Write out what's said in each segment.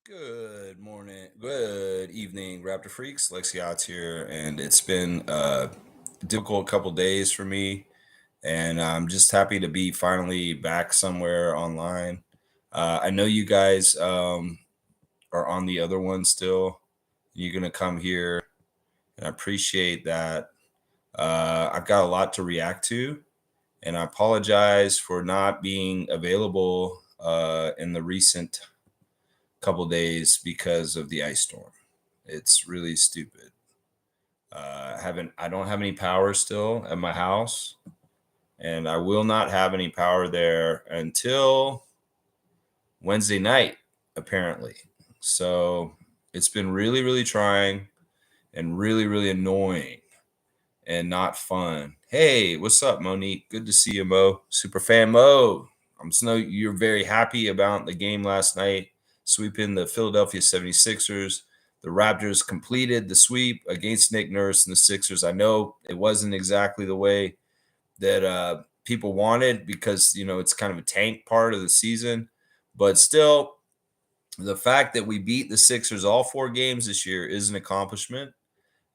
Good morning, good evening, Raptor Freaks. Lexi Odds here, and it's been a difficult couple days for me, and I'm just happy to be finally back somewhere online. I know you guys are on the other one still. You're gonna come here, and I appreciate that. I've got a lot to react to, and I apologize for not being available in the recent couple days because of the ice storm. It's really stupid. I don't have any power still at my house, and I will not have any power there until Wednesday night, apparently. So it's been really, really trying and really, really annoying and not fun. Hey, what's up, Monique? Good to see you, Mo. Super fan Mo. I'm just know you're very happy about the game last night, sweeping the Philadelphia 76ers. The Raptors completed the sweep against Nick Nurse and the Sixers. I know it wasn't exactly the way that people wanted because, it's kind of a tank part of the season. But still, the fact that we beat the Sixers all 4 games this year is an accomplishment.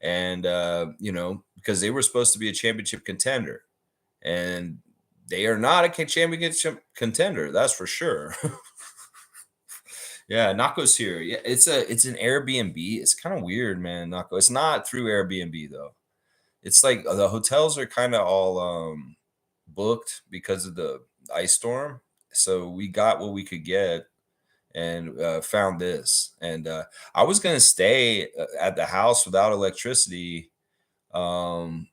And, because they were supposed to be a championship contender. And they are not a championship contender, that's for sure. Yeah, Nako's here. Yeah, it's an Airbnb. It's kind of weird, man. Nako. It's not through Airbnb though. It's like the hotels are kind of all booked because of the ice storm. So we got what we could get and found this. And I was gonna stay at the house without electricity um,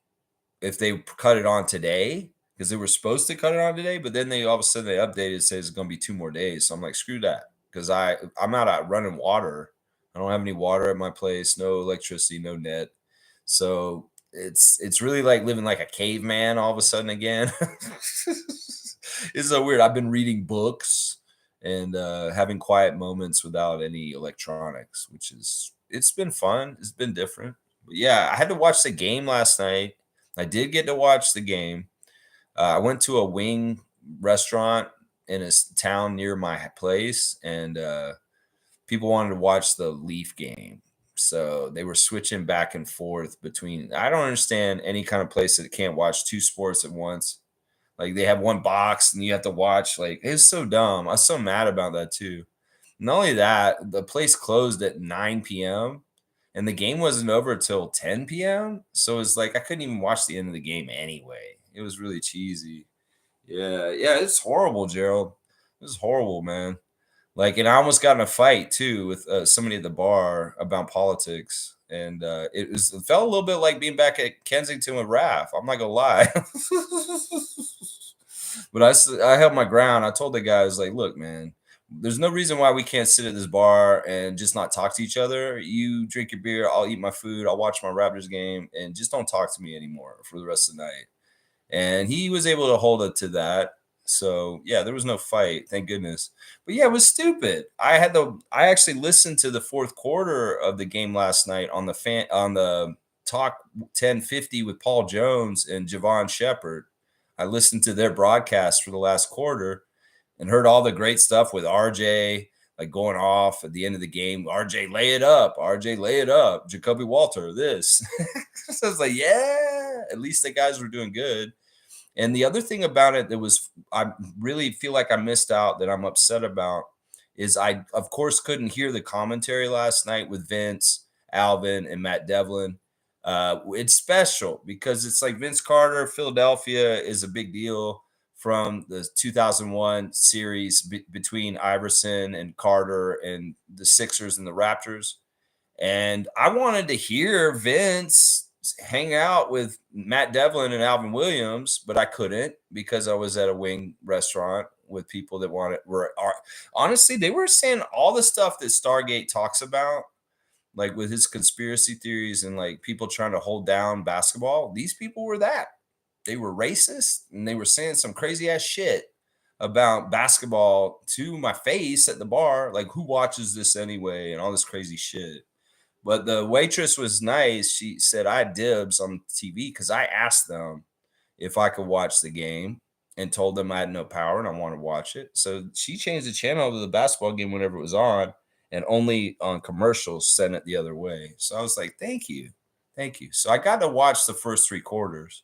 if they cut it on today because they were supposed to cut it on today, but then they all of a sudden they updated says it's gonna be 2 more days. So I'm like, screw that, because I'm out at running water. I don't have any water at my place, no electricity, no net. So it's really like living like a caveman all of a sudden again. It's so weird. I've been reading books and having quiet moments without any electronics, which is it's been fun. It's been different. But yeah, I had to watch the game last night. I did get to watch the game. I went to a wing restaurant in a town near my place, and people wanted to watch the Leaf game. So they were switching back and forth between. I don't understand any kind of place that can't watch 2 sports at once. Like they have one box and you have to watch. Like it's so dumb. I was so mad about that too. Not only that, the place closed at 9 p.m. and the game wasn't over till 10 p.m. So it's like I couldn't even watch the end of the game anyway. It was really cheesy. Yeah, it's horrible, Gerald. It was horrible, man. Like, and I almost got in a fight too with somebody at the bar about politics, and it felt a little bit like being back at Kensington with Raph. I'm not gonna lie, but I held my ground. I told the guys like, look, man, there's no reason why we can't sit at this bar and just not talk to each other. You drink your beer, I'll eat my food, I'll watch my Raptors game, and just don't talk to me anymore for the rest of the night. And he was able to hold it to that. So yeah, there was no fight, thank goodness. But yeah, it was stupid. I actually listened to the fourth quarter of the game last night on the Talk 1050 with Paul Jones and Javon Shepard. I listened to their broadcast for the last quarter and heard all the great stuff with RJ like going off at the end of the game. RJ lay it up. RJ lay it up. Jacoby Walter, this. So I was like, yeah, at least the guys were doing good. And the other thing about it that was, I really feel like I missed out that I'm upset about is I, of course, couldn't hear the commentary last night with Vince, Alvin, and Matt Devlin. It's special because it's like Vince Carter, Philadelphia is a big deal from the 2001 series between Iverson and Carter and the Sixers and the Raptors. And I wanted to hear Vince hang out with Matt Devlin and Alvin Williams, but I couldn't because I was at a wing restaurant with people that honestly, they were saying all the stuff that Stargate talks about, like with his conspiracy theories and like people trying to hold down basketball. These people were that. They were racist and they were saying some crazy ass shit about basketball to my face at the bar. Like, who watches this anyway? And all this crazy shit. But the waitress was nice. She said I had dibs on TV because I asked them if I could watch the game and told them I had no power and I want to watch it. So she changed the channel to the basketball game whenever it was on. and only on commercials send it the other way. So I was like, thank you. Thank you. So I got to watch the first 3 quarters,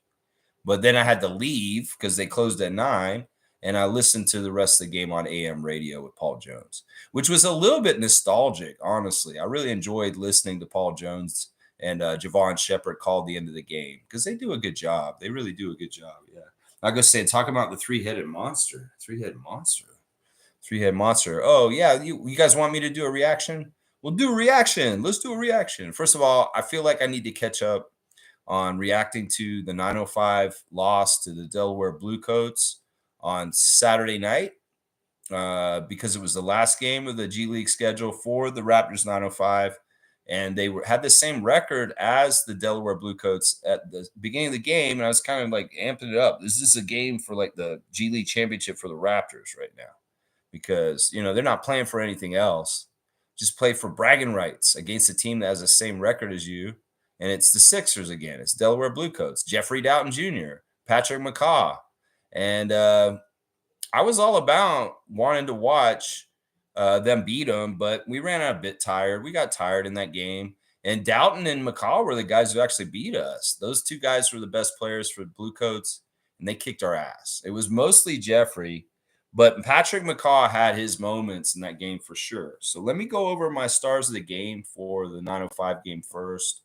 but then I had to leave because they closed at 9. And I listened to the rest of the game on AM radio with Paul Jones, which was a little bit nostalgic, honestly. I really enjoyed listening to Paul Jones and Javon Shepard call the end of the game because they do a good job. They really do a good job. Yeah. I go say, talk about the three-headed monster. Three-headed monster. Three-head monster. Oh, yeah. You guys want me to do a reaction? We'll do a reaction. Let's do a reaction. First of all, I feel like I need to catch up on reacting to the 905 loss to the Delaware Bluecoats on Saturday night because it was the last game of the G League schedule for the Raptors 905. And they had the same record as the Delaware Bluecoats at the beginning of the game. And I was kind of like amping it up. This is a game for like the G League championship for the Raptors right now because, they're not playing for anything else. Just play for bragging rights against a team that has the same record as you. And it's the Sixers again. It's Delaware Bluecoats, Jeffrey Doughton Jr., Patrick McCaw. And I was all about wanting to watch them beat them, but we ran out a bit tired. We got tired in that game. And Doughton and McCaw were the guys who actually beat us. Those two guys were the best players for the Bluecoats, and they kicked our ass. It was mostly Jeffrey, but Patrick McCaw had his moments in that game for sure. So let me go over my stars of the game for the 905 game first.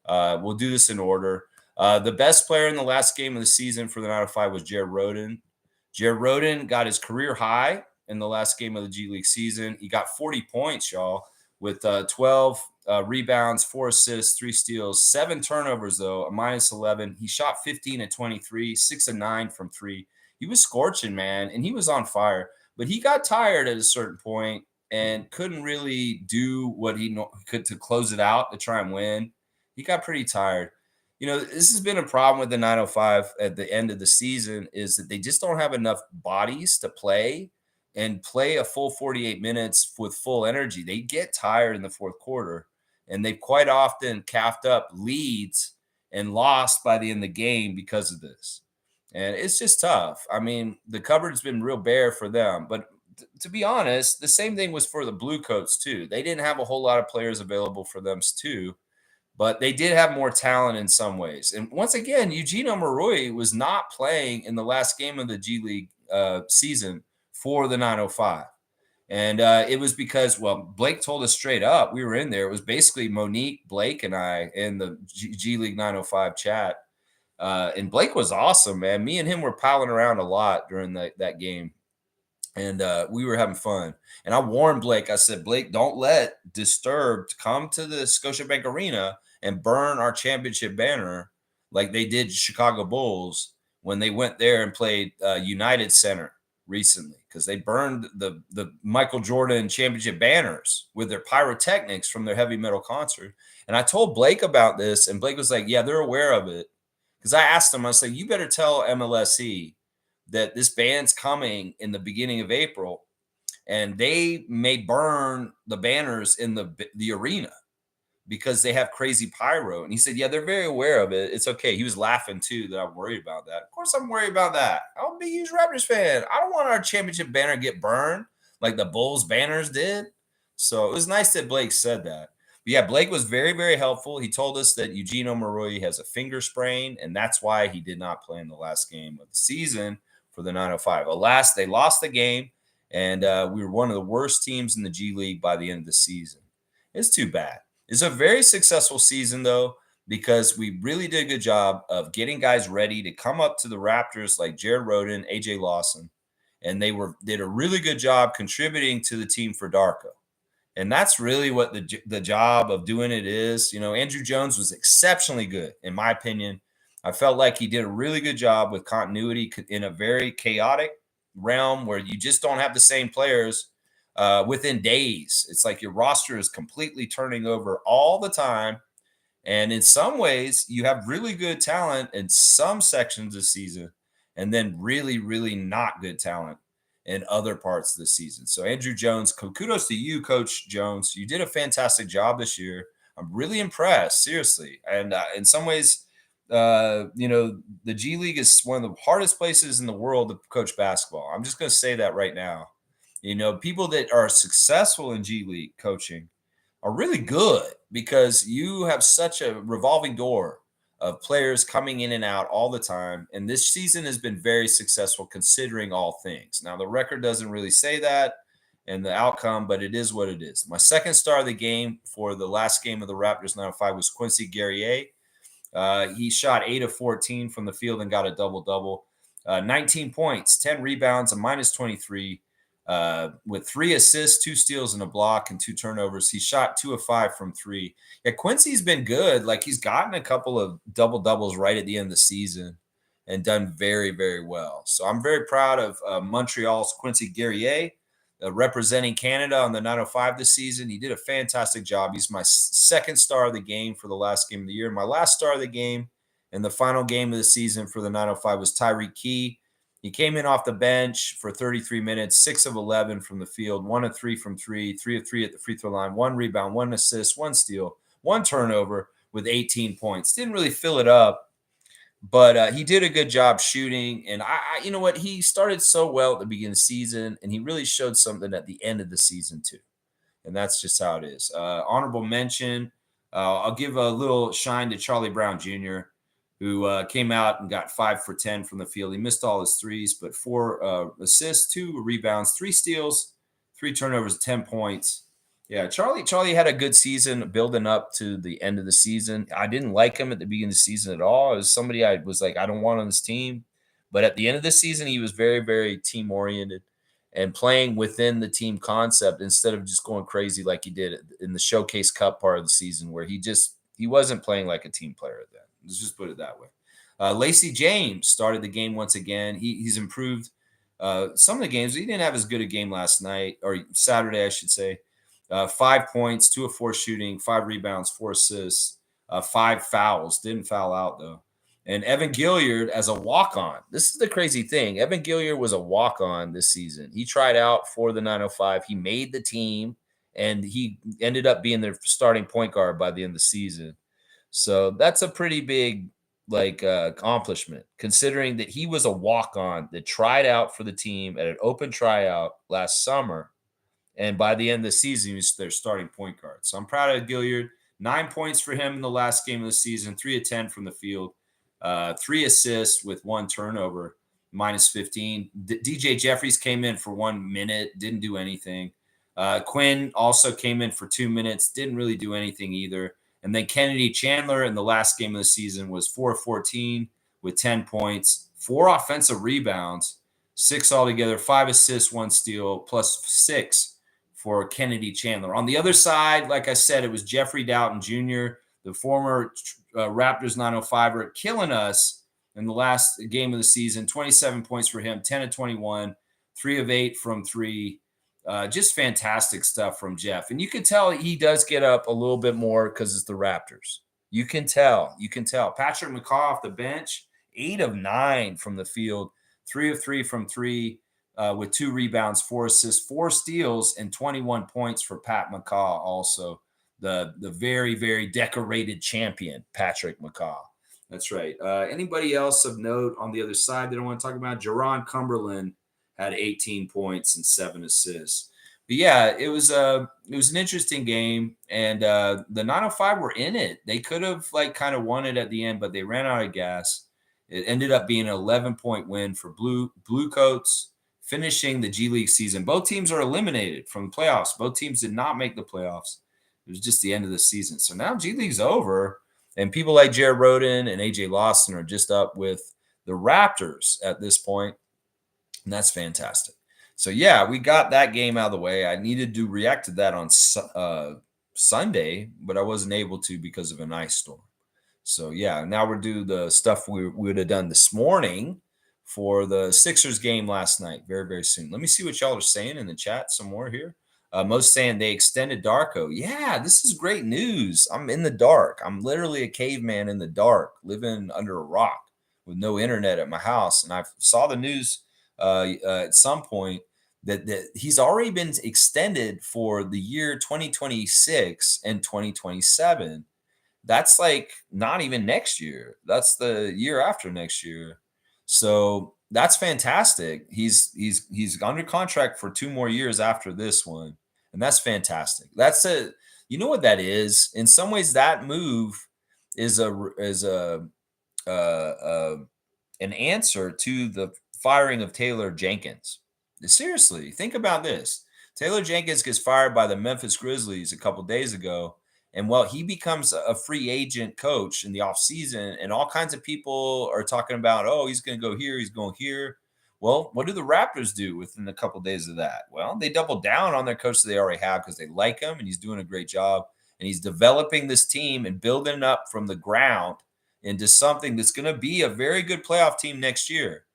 We'll do this in order. The best player in the last game of the season for the 905 was Jared Rhoden. Jared Rhoden got his career high in the last game of the G League season. He got 40 points, y'all, with 12 rebounds, 4 assists, 3 steals, 7 turnovers, though, a -11. He shot 15 at 23, 6 of 9 from 3. He was scorching, man, and he was on fire. But he got tired at a certain point and couldn't really do what he could to close it out to try and win. He got pretty tired. This has been a problem with the 905 at the end of the season is that they just don't have enough bodies to play and play a full 48 minutes with full energy. They get tired in the fourth quarter, and they've quite often calved up leads and lost by the end of the game because of this. And it's just tough. I mean, the cupboard's been real bare for them. But to be honest, the same thing was for the Bluecoats, too. They didn't have a whole lot of players available for them, too. But they did have more talent in some ways. And once again, Eugene Omoruyi was not playing in the last game of the G League season for the 905. And it was because, Blake told us straight up, we were in there. It was basically Monique, Blake, and I in the G League 905 chat. And Blake was awesome, man. Me and him were palling around a lot during that game. And we were having fun. And I warned Blake. I said, Blake, don't let Disturbed come to the Scotiabank Arena and burn our championship banner like they did Chicago Bulls when they went there and played United Center recently, because they burned the Michael Jordan championship banners with their pyrotechnics from their heavy metal concert. And I told Blake about this, and Blake was like, yeah, they're aware of it. Because I asked him, I said, you better tell MLSE that this band's coming in the beginning of April, and they may burn the banners in the arena because they have crazy pyro. And he said, yeah, they're very aware of it. It's okay. He was laughing too that I'm worried about that. Of course I'm worried about that. I'm a huge Raptors fan. I don't want our championship banner to get burned like the Bulls banners did. So it was nice that Blake said that. But yeah, Blake was very, very helpful. He told us that Eugene Omoruyi has a finger sprain, and that's why he did not play in the last game of the season for the 905. Alas, they lost the game, and we were one of the worst teams in the G League by the end of the season. It's too bad. It's a very successful season, though, because we really did a good job of getting guys ready to come up to the Raptors like Jared Rhoden, AJ Lawson, and they did a really good job contributing to the team for Darko. And that's really what the job of doing it is. Andrew Jones was exceptionally good, in my opinion. I felt like he did a really good job with continuity in a very chaotic realm where you just don't have the same players within days. It's like your roster is completely turning over all the time. And in some ways, you have really good talent in some sections of the season, and then really, really not good talent in other parts of the season. So Andrew Jones, kudos to you, Coach Jones. You did a fantastic job this year. I'm really impressed, seriously. And in some ways, the G League is one of the hardest places in the world to coach basketball. I'm just going to say that right now. People that are successful in G League coaching are really good because you have such a revolving door of players coming in and out all the time. And this season has been very successful considering all things. Now, the record doesn't really say that and the outcome, but it is what it is. My second star of the game for the last game of the Raptors 905 was Quincy Guerrier. He shot 8 of 14 from the field and got a double double. 19 points, 10 rebounds, a minus 23, with 3 assists, 2 steals, and a block, and 2 turnovers. He shot 2 of 5 from 3. Yeah, Quincy's been good. Like, he's gotten a couple of double doubles right at the end of the season and done very, very well. So I'm very proud of Montreal's Quincy Guerrier. Representing Canada on the 905 this season. He did a fantastic job. He's my second star of the game for the last game of the year. My last star of the game and the final game of the season for the 905 was Tyreke Key. He came in off the bench for 33 minutes, 6 of 11 from the field, 1 of 3 from 3, 3 of 3 at the free throw line, 1 rebound, 1 assist, 1 steal, 1 turnover with 18 points. Didn't really fill it up, but he did a good job shooting. And you know what? He started so well at the beginning of the season, and he really showed something at the end of the season too. And that's just how it is. Honorable mention. I'll give a little shine to Charlie Brown Jr., who came out and got 5 for 10 from the field. He missed all his threes, but 4 assists, 2 rebounds, 3 steals, 3 turnovers, 10 points. Yeah, Charlie had a good season building up to the end of the season. I didn't like him at the beginning of the season at all. It was somebody I was like, I don't want on this team. But at the end of the season, he was very, very team oriented and playing within the team concept instead of just going crazy like he did in the Showcase Cup part of the season, where he wasn't playing like a team player then. Let's just put it that way. Lacey James started the game once again. He's improved some of the games. He didn't have as good a game last night, or Saturday, I should say. 5 points, 2 of 4 shooting, 5 rebounds, 4 assists, 5 fouls. Didn't foul out, though. And Evan Gilliard as a walk-on. This is the crazy thing. Evan Gilliard was a walk-on this season. He tried out for the 905. He made the team, and he ended up being their starting point guard by the end of the season. So that's a pretty big accomplishment, considering that he was a walk-on that tried out for the team at an open tryout last summer. And by the end of the season, he was their starting point guard. So I'm proud of Gilliard. 9 points for him in the last game of the season, 3 of 10 from the field, 3 assists with 1 turnover, minus 15. DJ Jeffries came in for 1 minute, didn't do anything. Quinn also came in for 2 minutes, didn't really do anything either. And then Kennedy Chandler in the last game of the season was 4 of 14 with 10 points, 4 offensive rebounds, 6 altogether, 5 assists, 1 steal, plus 6 for Kennedy Chandler. On the other side, like I said, it was Jeffrey Doughton Jr., the former Raptors 905er, killing us in the last game of the season. 27 points for him, 10 of 21, 3 of 8 from 3. Just fantastic stuff from Jeff. And you can tell he does get up a little bit more because it's the Raptors. You can tell. Patrick McCaw off the bench, 8 of 9 from the field, 3 of 3 from 3. With 2 rebounds, 4 assists, 4 steals, and 21 points for Pat McCaw. Also, the very, very decorated champion, Patrick McCaw. That's right. Anybody else of note on the other side that I want to talk about? Jerron Cumberland had 18 points and 7 assists. But yeah, it was an interesting game, and the 905 were in it. They could have kind of won it at the end, but they ran out of gas. It ended up being an 11-point win for Blue Coats, finishing the G League season. Both teams are eliminated from the playoffs. Both teams did not make the playoffs. It was just the end of the season. So now G League's over, and people like Jared Roden and AJ Lawson are just up with the Raptors at this point, and that's fantastic. So yeah, we got that game out of the way. I needed to react to that on Sunday, but I wasn't able to because of an ice storm. So yeah, now we're doing the stuff we would have done this morning for the Sixers game last night, very, very soon. Let me see what y'all are saying in the chat some more here. Most saying they extended Darko. Yeah, this is great news. I'm in the dark. I'm literally a caveman in the dark, living under a rock with no internet at my house. And I saw the news at some point that he's already been extended for the year 2026 and 2027. That's not even next year. That's the year after next year. So That's fantastic. He's under contract for 2 more years after this one, and that's fantastic. That's a you know what that is? In some ways, that move is uh, uh, an answer to the firing of Taylor Jenkins. Seriously, think about this. Taylor Jenkins gets fired by the Memphis Grizzlies a couple days ago. And well, he becomes a free agent coach in the offseason, and all kinds of people are talking about, oh, he's going to go here, he's going here. Well, what do the Raptors do within a couple days of that? Well, they double down on their coach that they already have because they like him and he's doing a great job. And he's developing this team and building up from the ground into something that's going to be a very good playoff team next year.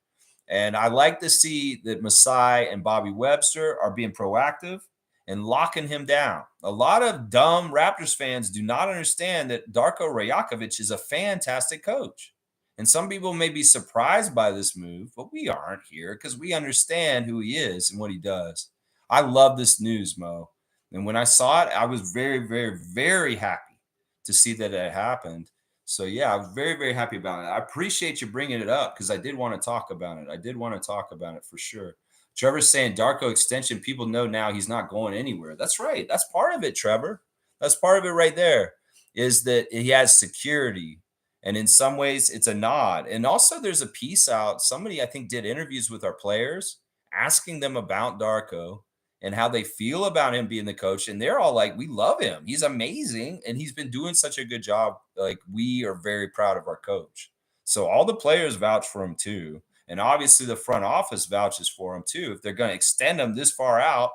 And I like to see that Masai and Bobby Webster are being proactive and locking him down. A lot of dumb Raptors fans do not understand that Darko Rajakovic is a fantastic coach. And some people may be surprised by this move, but we aren't here because we understand who he is and what he does. I love this news, Mo. And when I saw it, I was very, very, very happy to see that it happened. So yeah, I was very, very happy about it. I appreciate you bringing it up because I did want to talk about it. I did want to talk about it for sure. Trevor's saying Darko extension. People know now he's not going anywhere. That's right. That's part of it, Trevor. That's part of it right there. Is that he has security, and in some ways it's a nod. And also, there's a piece out. Somebody I think did interviews with our players, asking them about Darko and how they feel about him being the coach. And they're all like, we love him. He's amazing. And he's been doing such a good job. Like, we are very proud of our coach. So all the players vouch for him too. And obviously the front office vouches for him too. If they're going to extend him this far out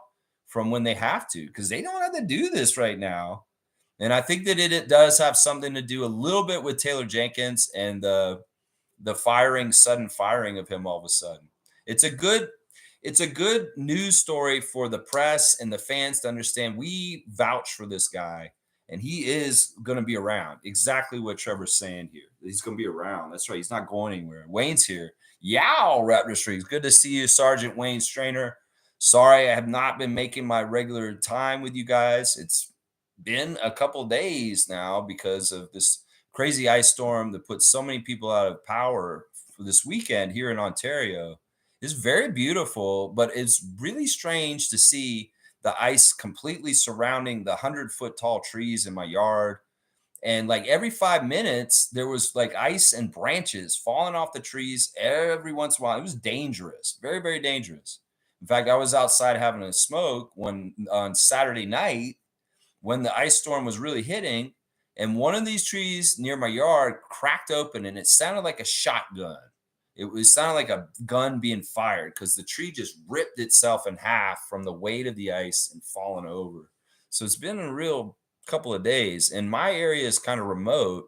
from when they have to, because they don't have to do this right now. And I think that it does have something to do a little bit with Taylor Jenkins and the sudden firing of him all of a sudden. It's a good news story for the press and the fans to understand we vouch for this guy and he is going to be around. Exactly what Trevor's saying here. He's going to be around. That's right. He's not going anywhere. Wayne's here. Yow, Raptor Streaks. Good to see you, Sergeant Wayne Strainer. Sorry, I have not been making my regular time with you guys. It's been a couple days now because of this crazy ice storm that put so many people out of power for this weekend here in Ontario. It's very beautiful, but it's really strange to see the ice completely surrounding the 100-foot tall trees in my yard. And like every 5 minutes, there was like ice and branches falling off the trees every once in a while. It was dangerous, very, very dangerous. In fact, I was outside having a smoke on Saturday night when the ice storm was really hitting, and one of these trees near my yard cracked open, and it sounded like a shotgun. It sounded like a gun being fired because the tree just ripped itself in half from the weight of the ice and falling over. So it's been a real couple of days, and my area is kind of remote,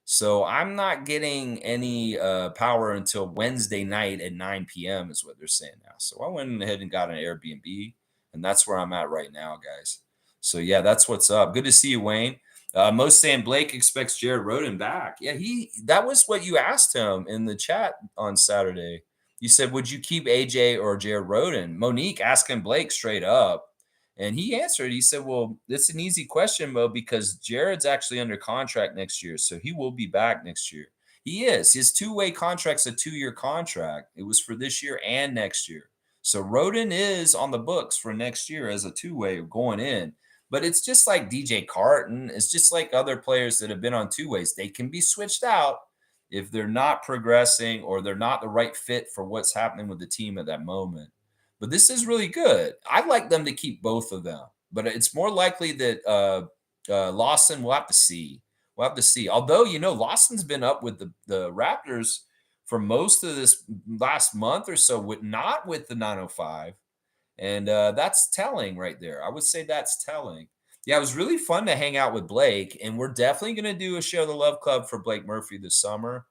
so I'm not getting any power until Wednesday night at 9 p.m. is what they're saying now. So I went ahead and got an Airbnb, and that's where I'm at right now, guys. So yeah, that's what's up. Good to see you, Wayne. Most saying Blake expects Jared Rhoden back. Yeah, that was what you asked him in the chat on Saturday. You said, would you keep AJ or Jared Rhoden? Monique asking Blake straight up. And he answered, he said, well, it's an easy question, Mo, because Jared's actually under contract next year. So he will be back next year. He is. His two-way contract's a 2-year contract. It was for this year and next year. So Rhoden is on the books for next year as a two-way going in. But it's just like DJ Carton. It's just like other players that have been on two ways. They can be switched out if they're not progressing or they're not the right fit for what's happening with the team at that moment. But this is really good. I'd like them to keep both of them. But it's more likely that Lawson, we'll have to see. We'll have to see. Although, Lawson's been up with the Raptors for most of this last month or so, not with the 905. And that's telling right there. I would say that's telling. Yeah, it was really fun to hang out with Blake, and we're definitely going to do a Share the Love Club for Blake Murphy this summer.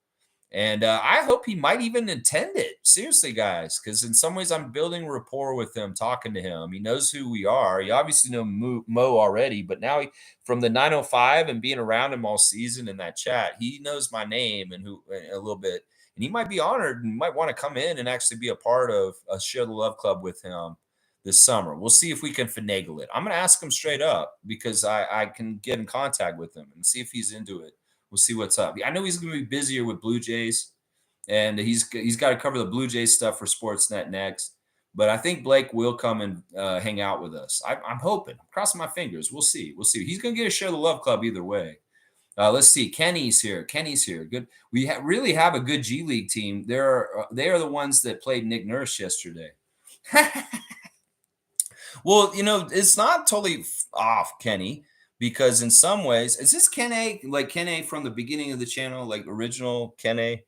And I hope he might even attend it. Seriously, guys, because in some ways I'm building rapport with him, talking to him. He knows who we are. He obviously knows Mo already, but now from the 905 and being around him all season in that chat, he knows my name and who a little bit. And he might be honored and might want to come in and actually be a part of a Share the Love Club with him this summer. We'll see if we can finagle it. I'm going to ask him straight up because I can get in contact with him and see if he's into it. We'll see what's up. I know he's going to be busier with Blue Jays, and he's got to cover the Blue Jays stuff for Sportsnet next. But I think Blake will come and hang out with us. I'm hoping. I'm crossing my fingers. We'll see. We'll see. He's going to get a share of the love club either way. Let's see. Kenny's here. Kenny's here. Good. We really have a good G League team. They are the ones that played Nick Nurse yesterday. Well, it's not totally off, Kenny, because in some ways, is this Ken like Ken from the beginning of the channel, like original Ken?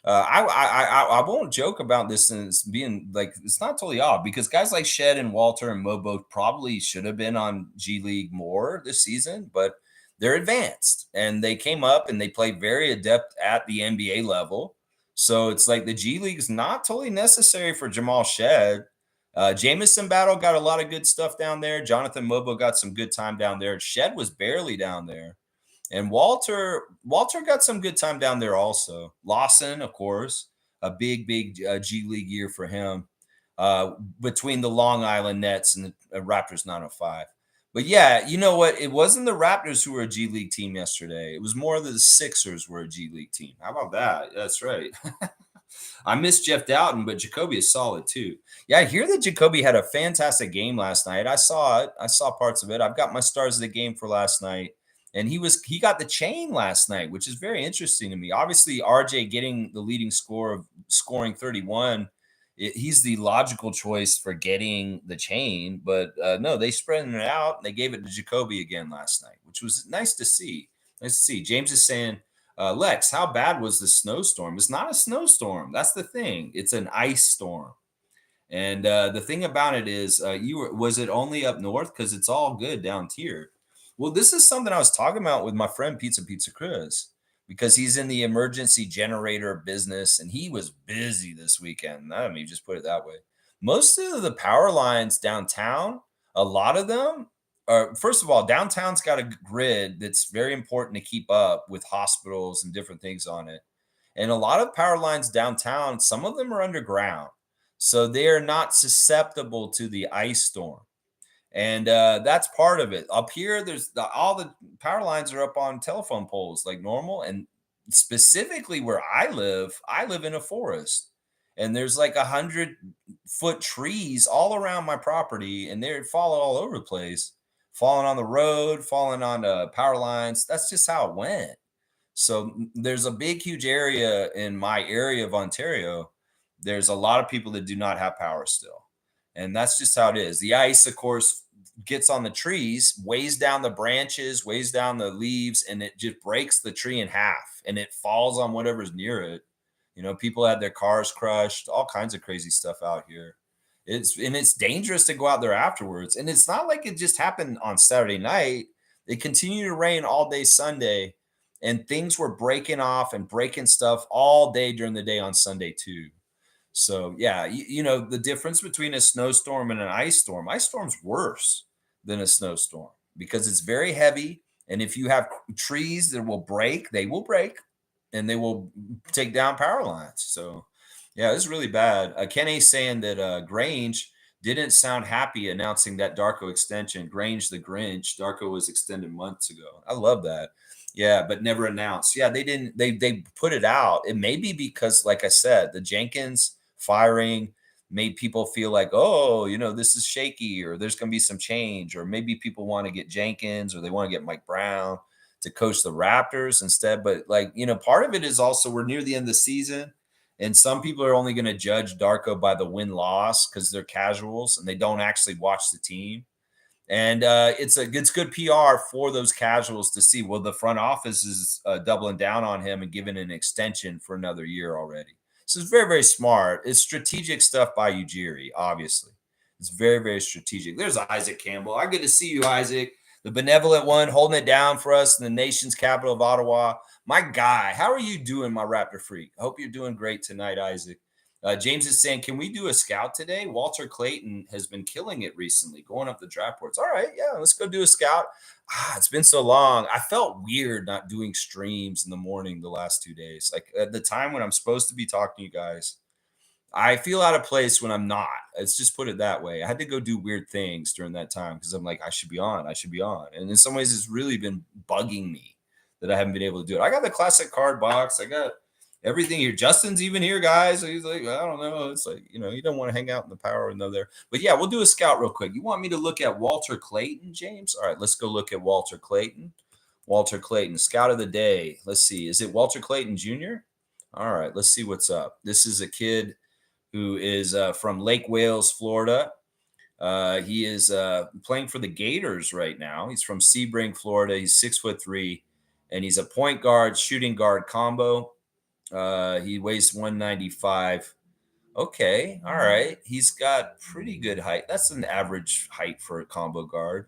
I won't joke about this and it's being like it's not totally odd because guys like Shed and Walter and Mobo probably should have been on G League more this season, but they're advanced and they came up and they played very adept at the NBA level. So it's like the G League is not totally necessary for Jamal Shed. Jameson Battle got a lot of good stuff down there. Jonathan Mobo got some good time down there. Shed was barely down there. And Walter got some good time down there also. Lawson, of course, a big G League year for him between the Long Island Nets and the Raptors 905. But yeah, you know what? It wasn't the Raptors who were a G League team yesterday. It was more the Sixers were a G League team. How about that? That's right. I miss Jeff Doughton, but Jacoby is solid too. Yeah, I hear that Jacoby had a fantastic game last night. I saw it. I saw parts of it. I've got my stars of the game for last night. And he got the chain last night, which is very interesting to me. Obviously, RJ getting the leading score of scoring 31, he's the logical choice for getting the chain. But no, they spread it out. And they gave it to Jacoby again last night, which was nice to see. Nice to see. James is saying, Lex, how bad was the snowstorm? It's not a snowstorm. That's the thing. It's an ice storm. And the thing about it is, was it only up north? Because it's all good down here. Well, this is something I was talking about with my friend Pizza Chris because he's in the emergency generator business and he was busy this weekend. I mean, just put it that way. Most of the power lines downtown, a lot of them are, first of all, downtown's got a grid that's very important to keep up with hospitals and different things on it. And a lot of power lines downtown, some of them are underground. So they are not susceptible to the ice storm. And that's part of it. Up here, all the power lines are up on telephone poles like normal. And specifically where I live in a forest, and there's like 100-foot trees all around my property, and they fall all over the place, falling on the road, falling on power lines. That's just how it went. So there's a big, huge area in my area of Ontario. There's a lot of people that do not have power still. And that's just how it is. The ice, of course, gets on the trees, weighs down the branches, weighs down the leaves, and it just breaks the tree in half and it falls on whatever's near it. People had their cars crushed, all kinds of crazy stuff out here. It's dangerous to go out there afterwards. And it's not like it just happened on Saturday night. It continued to rain all day Sunday, and things were breaking off and breaking stuff all day during the day on Sunday too. So yeah, the difference between a snowstorm and an ice storm's worse than a snowstorm because it's very heavy. And if you have trees that they will break and they will take down power lines. So yeah, it's really bad. Kenny's saying that Grange didn't sound happy announcing that Darko extension. Grange the Grinch. Darko was extended months ago. I love that. Yeah, but never announced. Yeah, they didn't. They put it out. It may be because, like I said, the Jenkins firing made people feel like, oh, this is shaky, or there's going to be some change, or maybe people want to get Jenkins, or they want to get Mike Brown to coach the Raptors instead. But part of it is also we're near the end of the season, and some people are only going to judge Darko by the win-loss because they're casuals and they don't actually watch the team. And it's good PR for those casuals to see, well, the front office is doubling down on him and giving an extension for another year already. So it's very, very smart. It's strategic stuff by Ujiri, obviously. It's very, very strategic. There's Isaac Campbell. I good to see you, Isaac, the benevolent one, holding it down for us in the nation's capital of Ottawa. My guy, how are you doing, my Raptor freak? I hope you're doing great tonight, Isaac. James is saying, can we do a scout today? Walter Clayton has been killing it recently, going up the draft boards. All right, yeah, let's go do a scout. It's been so long. I felt weird not doing streams in the morning the last 2 days. Like at the time when I'm supposed to be talking to you guys, I feel out of place when I'm not. Let's just put it that way. I had to go do weird things during that time because I'm like, I should be on. And in some ways, it's really been bugging me that I haven't been able to do it. I got the classic card box. I got everything here. Justin's even here, guys. So he's like, I don't know. It's like, you don't want to hang out in the power window there. But yeah, we'll do a scout real quick. You want me to look at Walter Clayton, James? All right, let's go look at Walter Clayton. Walter Clayton, scout of the day. Let's see. Is it Walter Clayton Jr.? All right, let's see what's up. This is a kid who is from Lake Wales, Florida. He is playing for the Gators right now. He's from Sebring, Florida. He's 6'3", and he's a point guard, shooting guard combo. He weighs 195. Okay, all right. He's got pretty good height. That's an average height for a combo guard.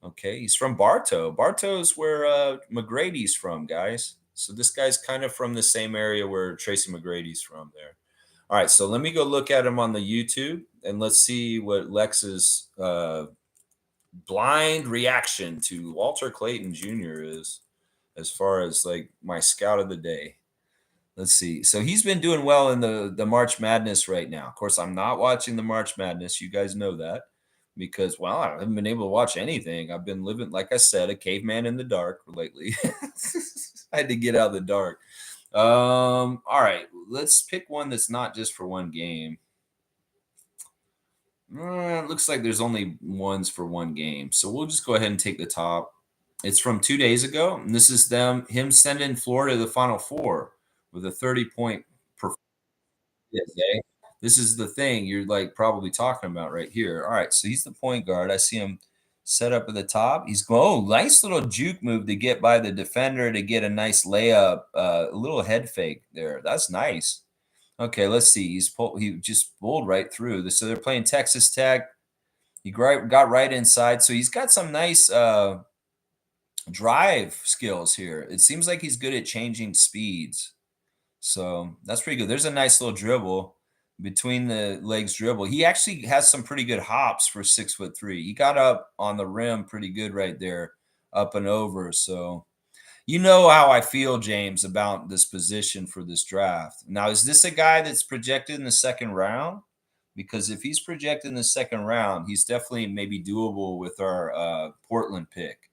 Okay, he's from Bartow. Bartow's where McGrady's from, guys. So this guy's kind of from the same area where Tracy McGrady's from there. All right, so let me go look at him on the YouTube and let's see what Lex's blind reaction to Walter Clayton Jr. is as far as like my scout of the day. Let's see. So he's been doing well in the March Madness right now. Of course, I'm not watching the March Madness. You guys know that because, well, I haven't been able to watch anything. I've been living, like I said, a caveman in the dark lately. I had to get out of the dark. All right, let's pick one that's not just for one game. It looks like there's only ones for one game, so we'll just go ahead and take the top. It's from 2 days ago, and this is him sending Florida to the Final Four with a 30-point performance. Eh? This is the thing you're like probably talking about right here. All right, so he's the point guard. I see him set up at the top. He's nice little juke move to get by the defender to get a nice layup, a little head fake there. That's nice. Okay, let's see. He just pulled right through. So they're playing Texas Tech. He got right inside, so he's got some nice drive skills here. It seems like he's good at changing speeds. So that's pretty good. There's a nice little dribble between the legs dribble. He actually has some pretty good hops for 6'3". He got up on the rim pretty good right there, up and over. So you know how I feel, James, about this position for this draft. Now, is this a guy that's projected in the second round? Because if he's projected in the second round, he's definitely maybe doable with our Portland pick.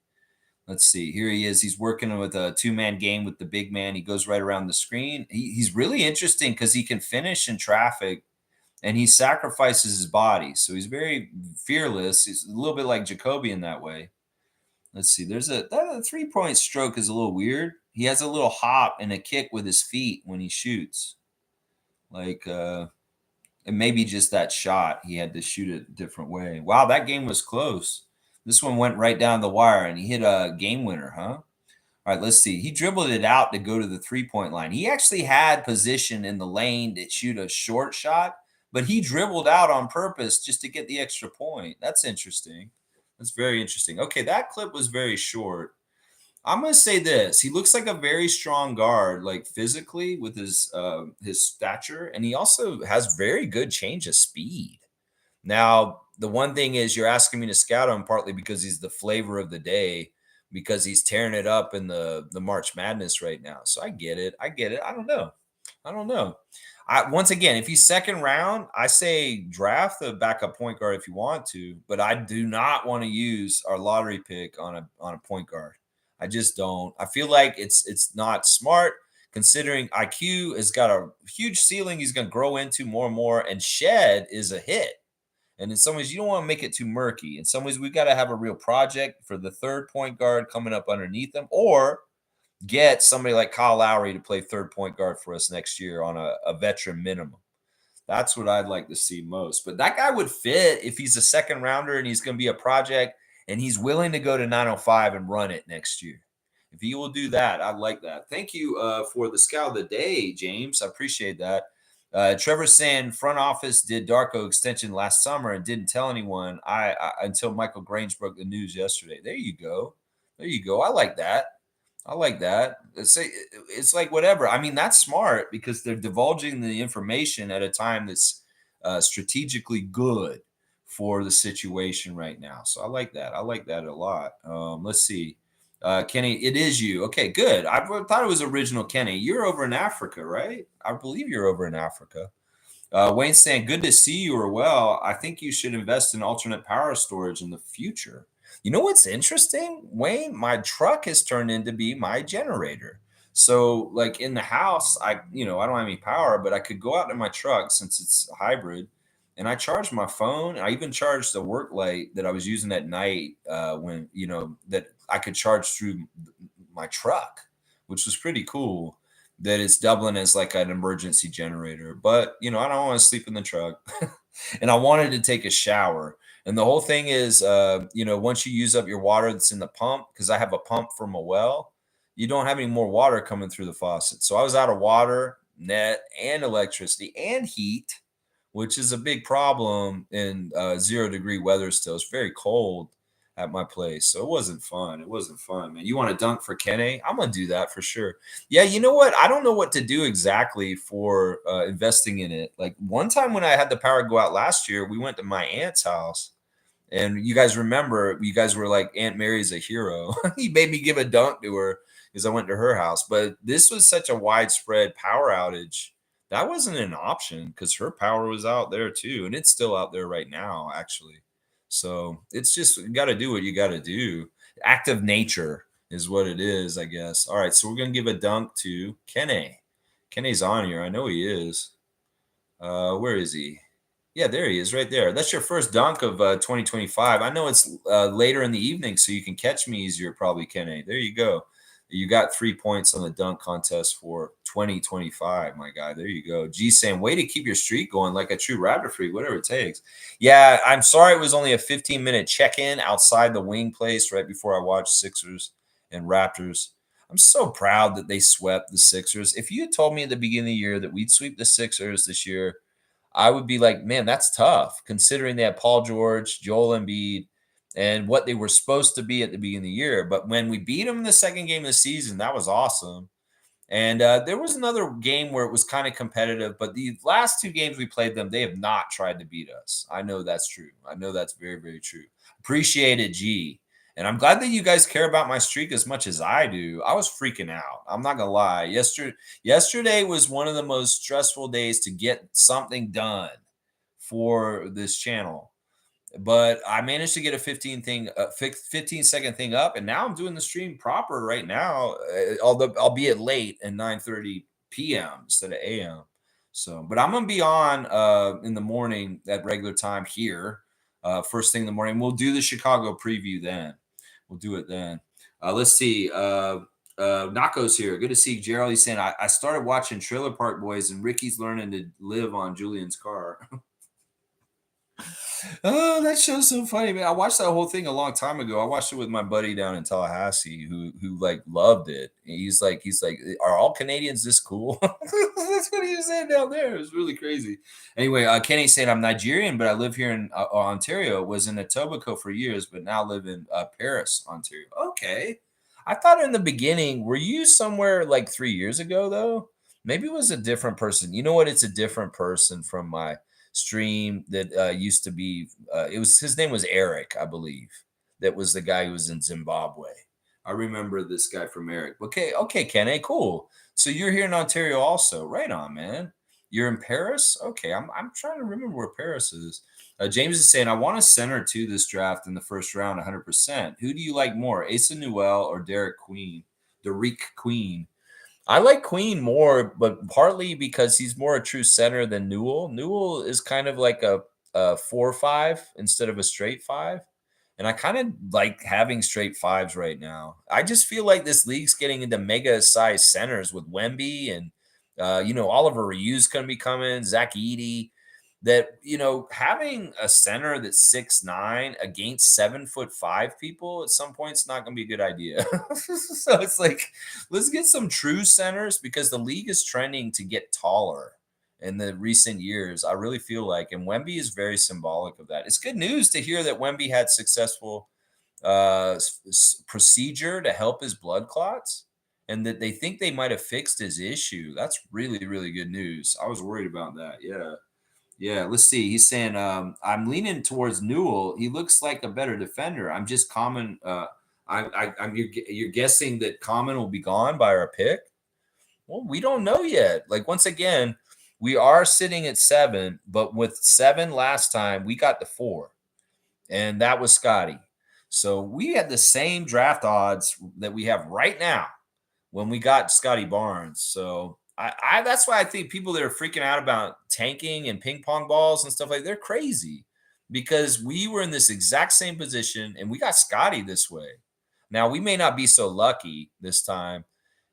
Let's see. Here he is. He's working with a two-man game with the big man. He goes right around the screen. He's really interesting because he can finish in traffic and he sacrifices his body. So he's very fearless. He's a little bit like Jacoby in that way. Let's see. There's a 3-point stroke is a little weird. He has a little hop and a kick with his feet when he shoots. Like and maybe just that shot. He had to shoot it a different way. Wow, that game was close. This one went right down the wire and he hit a game winner, huh? All right, let's see. He dribbled it out to go to the 3-point line. He actually had position in the lane to shoot a short shot, but he dribbled out on purpose just to get the extra point. That's interesting. That's very interesting. Okay, that clip was very short. I'm going to say this. He looks like a very strong guard, like physically with his stature, and he also has very good change of speed. Now, the one thing is you're asking me to scout him partly because he's the flavor of the day, because he's tearing it up in the March Madness right now. So I get it. I get it. I don't know. Once again, if he's second round, I say draft the backup point guard if you want to, but I do not want to use our lottery pick on a point guard. I just don't. I feel like it's not smart considering IQ has got a huge ceiling he's going to grow into more and more, and Shed is a hit. And in some ways, you don't want to make it too murky. In some ways, we've got to have a real project for the third point guard coming up underneath them, or get somebody like Kyle Lowry to play third point guard for us next year on a veteran minimum. That's what I'd like to see most. But that guy would fit if he's a second rounder and he's going to be a project and he's willing to go to 905 and run it next year. If he will do that, I'd like that. Thank you for the scout of the day, James. I appreciate that. Trevor saying front office did Darko extension last summer and didn't tell anyone until Michael Grange broke the news yesterday. There you go. There you go. I like that. I like that. It's like whatever. I mean, that's smart because they're divulging the information at a time that's strategically good for the situation right now. So I like that. I like that a lot. Let's see. Kenny, it is you. Okay, good. I thought it was original Kenny. You're over in Africa, right? I believe you're over in Africa. Wayne saying, good to see you or well. I think you should invest in alternate power storage in the future. You know what's interesting, Wayne? My truck has turned into be my generator. So like in the house, I don't have any power, but I could go out in my truck since it's hybrid, and I charged my phone. I even charged the work light that I was using at night when that I could charge through my truck, which was pretty cool. That it's doubling as like an emergency generator, but I don't want to sleep in the truck, and I wanted to take a shower. And the whole thing is, once you use up your water that's in the pump, because I have a pump from a well, you don't have any more water coming through the faucet. So I was out of water, net, and electricity and heat, which is a big problem in 0 degree weather still. It's very cold at my place. So it wasn't fun. It wasn't fun, man. You want to dunk for Kenny? I'm going to do that for sure. Yeah, you know what? I don't know what to do exactly for investing in it. Like one time when I had the power go out last year, we went to my aunt's house. And you guys remember, you guys were like, Aunt Mary's a hero. He made me give a dunk to her because I went to her house. But this was such a widespread power outage. That wasn't an option because her power was out there too. And it's still out there right now, actually. So it's just, you got to do what you got to do. Act of nature is what it is, I guess. All right. So we're going to give a dunk to Kenny. Kenny's on here. I know he is. Where is he? Yeah, there he is right there. That's your first dunk of 2025. I know it's later in the evening, so you can catch me easier, probably, Kenny. There you go. You got 3 points on the dunk contest for 2025, my guy. There you go. G saying, way to keep your streak going like a true Raptor freak, whatever it takes. Yeah, I'm sorry it was only a 15-minute check-in outside the wing place right before I watched Sixers and Raptors. I'm so proud that they swept the Sixers. If you had told me at the beginning of the year that we'd sweep the Sixers this year, I would be like, man, that's tough considering they had Paul George, Joel Embiid, and what they were supposed to be at the beginning of the year. But when we beat them in the second game of the season, that was awesome. And there was another game where it was kind of competitive, but the last two games we played them, they have not tried to beat us. I know that's true. I know that's very, very true. Appreciate it, G. And I'm glad that you guys care about my streak as much as I do. I was freaking out. I'm not gonna lie. Yesterday was one of the most stressful days to get something done for this channel. But I managed to get a 15-second thing up, and now I'm doing the stream proper right now, although albeit late at 9:30 p.m. instead of a.m. So, but I'm gonna be on in the morning at regular time here, first thing in the morning. We'll do the Chicago preview then. We'll do it then. Let's see. Nako's here. Good to see Gerald. He's saying I started watching Trailer Park Boys, and Ricky's learning to live on Julian's car. Oh, that show's so funny, man. I watched that whole thing a long time ago. I watched it with my buddy down in Tallahassee who like loved it. He's like, are all Canadians this cool? That's what he was saying down there. It was really crazy. Anyway, Kenny saying I'm Nigerian, but I live here in Ontario. Was in Etobicoke for years, but now live in Paris, Ontario. Okay. I thought in the beginning, were you somewhere like 3 years ago though? Maybe it was a different person. You know what? It's a different person from my stream that used to be it was his name was Eric, I believe. That was the guy who was in Zimbabwe. I remember this guy from Eric. Okay, Kenny, cool. So you're here in Ontario also. Right on, man. You're in Paris? Okay, I'm trying to remember where Paris is. James is saying, I want a center to this draft in the first round 100%. Who do you like more, Asa Newell or Derek Queen? Derek Queen. I like Queen more, but partly because he's more a true center than Newell. Newell is kind of like a 4-5 instead of a straight five. And I kind of like having straight fives right now. I just feel like this league's getting into mega size centers with Wemby and Oliver Ryu's going to be coming, Zach Edey. That having a center that's 6'9" against 7'5" people at some point is not going to be a good idea. So it's like, let's get some true centers because the league is trending to get taller in the recent years. I really feel like, and Wemby is very symbolic of that. It's good news to hear that Wemby had successful procedure to help his blood clots, and that they think they might have fixed his issue. That's really, really good news. I was worried about that. Yeah. Yeah, let's see. He's saying I'm leaning towards Newell. He looks like a better defender. I'm just common. I'm you're guessing that Common will be gone by our pick. Well, we don't know yet. Like once again, we are sitting at 7, but with 7 last time we got the 4, and that was Scotty. So we had the same draft odds that we have right now when we got Scotty Barnes. So I that's why I think people that are freaking out about tanking and ping pong balls and stuff like they're crazy because we were in this exact same position and we got Scotty this way. Now we may not be so lucky this time,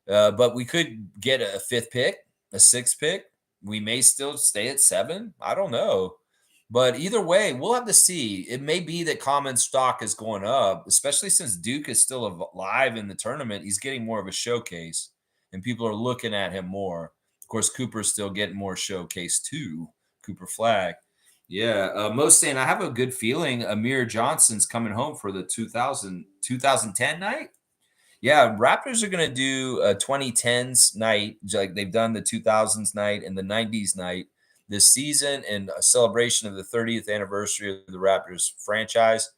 but we could get a fifth pick, a sixth pick. We may still stay at 7. I don't know. But either way, we'll have to see. It may be that common stock is going up, especially since Duke is still alive in the tournament. He's getting more of a showcase, and people are looking at him more. Of course, Cooper's still getting more showcase too. Cooper Flag. Yeah. Most saying, I have a good feeling Amir Johnson's coming home for the 2010 night. Yeah, Raptors are going to do a 2010s night, like they've done the 2000s night and the 90s night this season in a celebration of the 30th anniversary of the Raptors franchise.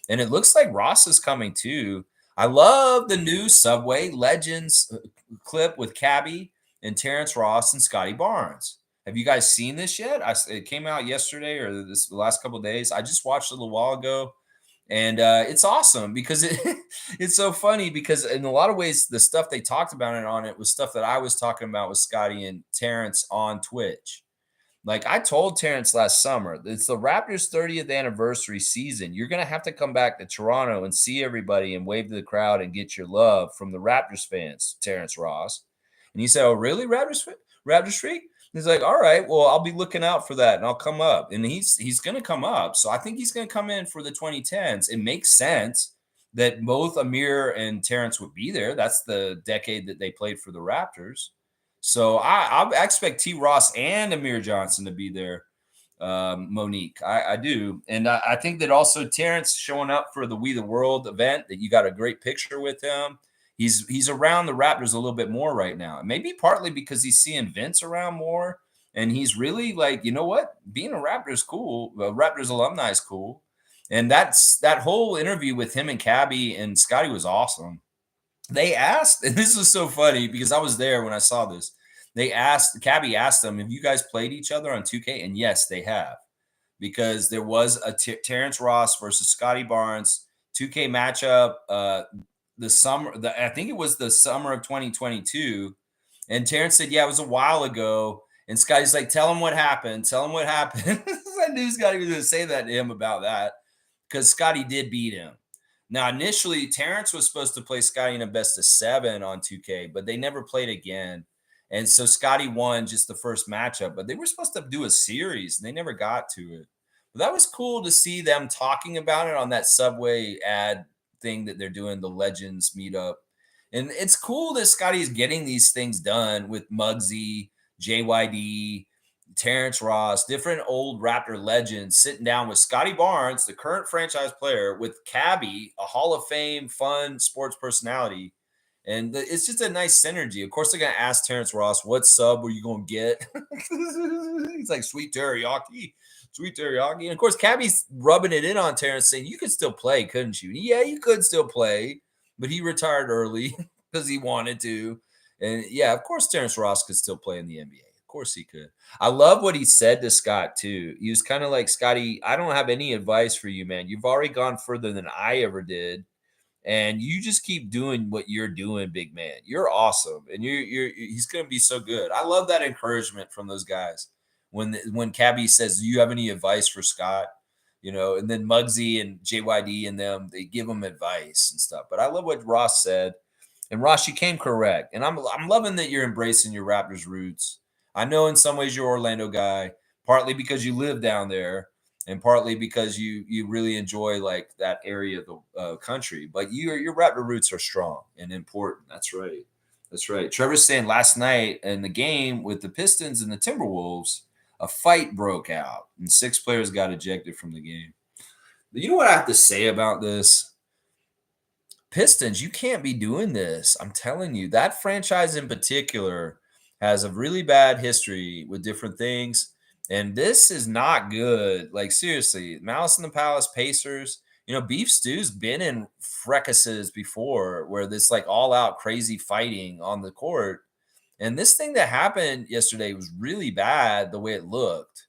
And it looks like Ross is coming too. I love the new Subway Legends clip with Cabby and Terrence Ross and Scotty Barnes. Have you guys seen this yet? It came out yesterday or the last couple of days. I just watched it a little while ago. And it's awesome because it's so funny because in a lot of ways the stuff they talked about it on it was stuff that I was talking about with Scotty and Terrence on Twitch. Like I told Terrence last summer, it's the Raptors 30th anniversary season. You're gonna have to come back to Toronto and see everybody and wave to the crowd and get your love from the Raptors fans, Terrence Ross. And he said, "Oh, really, Raptors freak?" He's like, "All right, well, I'll be looking out for that, and I'll come up." And he's going to come up, so I think he's going to come in for the 2010s. It makes sense that both Amir and Terrence would be there. That's the decade that they played for the Raptors. So I expect T. Ross and Amir Johnson to be there. Monique, I do, and I think that also Terrence showing up for the We the World event. That you got a great picture with him. He's around the Raptors a little bit more right now. Maybe partly because he's seeing Vince around more, and he's really like, you know what, being a Raptor is cool. Raptors alumni is cool, and that whole interview with him and Cabby and Scotty was awesome. They asked, and this was so funny because I was there when I saw this. Cabby asked them, "Have you guys played each other on 2K?" And yes, they have, because there was a Terrence Ross versus Scotty Barnes 2K matchup. I think it was the summer of 2022. And Terrence said, "Yeah, it was a while ago." And Scotty's like, "Tell him what happened. Tell him what happened." I knew Scotty was going to say that to him about that because Scotty did beat him. Now, initially, Terrence was supposed to play Scotty in a best of 7 on 2K, but they never played again. And so Scotty won just the first matchup, but they were supposed to do a series and they never got to it. But that was cool to see them talking about it on that Subway ad thing that they're doing, the Legends meetup. And it's cool that Scotty's getting these things done with Muggsy, JYD, Terrence Ross, different old Raptor legends sitting down with Scotty Barnes, the current franchise player, with Cabby, a Hall of Fame, fun sports personality. And it's just a nice synergy. Of course, they're going to ask Terrence Ross, what sub were you going to get? He's like, sweet teriyaki. And of course, Cabby's rubbing it in on Terrence, saying, you could still play, couldn't you? Yeah, you could still play, but he retired early because he wanted to. And yeah, of course, Terrence Ross could still play in the NBA. Of course he could. I love what he said to Scott, too. He was kind of like, Scotty, I don't have any advice for you, man. You've already gone further than I ever did. And you just keep doing what you're doing, big man. You're awesome. And he's going to be so good. I love that encouragement from those guys. When Cabby says, do you have any advice for Scott? You know, and then Muggsy and JYD and them, they give him advice and stuff. But I love what Ross said. And Ross, you came correct. And I'm loving that you're embracing your Raptors roots. I know in some ways you're Orlando guy, partly because you live down there and partly because you really enjoy like that area of the country. But your Raptor roots are strong and important. That's right. That's right. Trevor's saying last night in the game with the Pistons and the Timberwolves, a fight broke out and 6 players got ejected from the game. You know what I have to say about this? Pistons, you can't be doing this. I'm telling you, that franchise in particular has a really bad history with different things. And this is not good. Like, seriously, Malice in the Palace, Pacers, Beef Stew's been in fracases before where this like all out crazy fighting on the court. And this thing that happened yesterday was really bad the way it looked.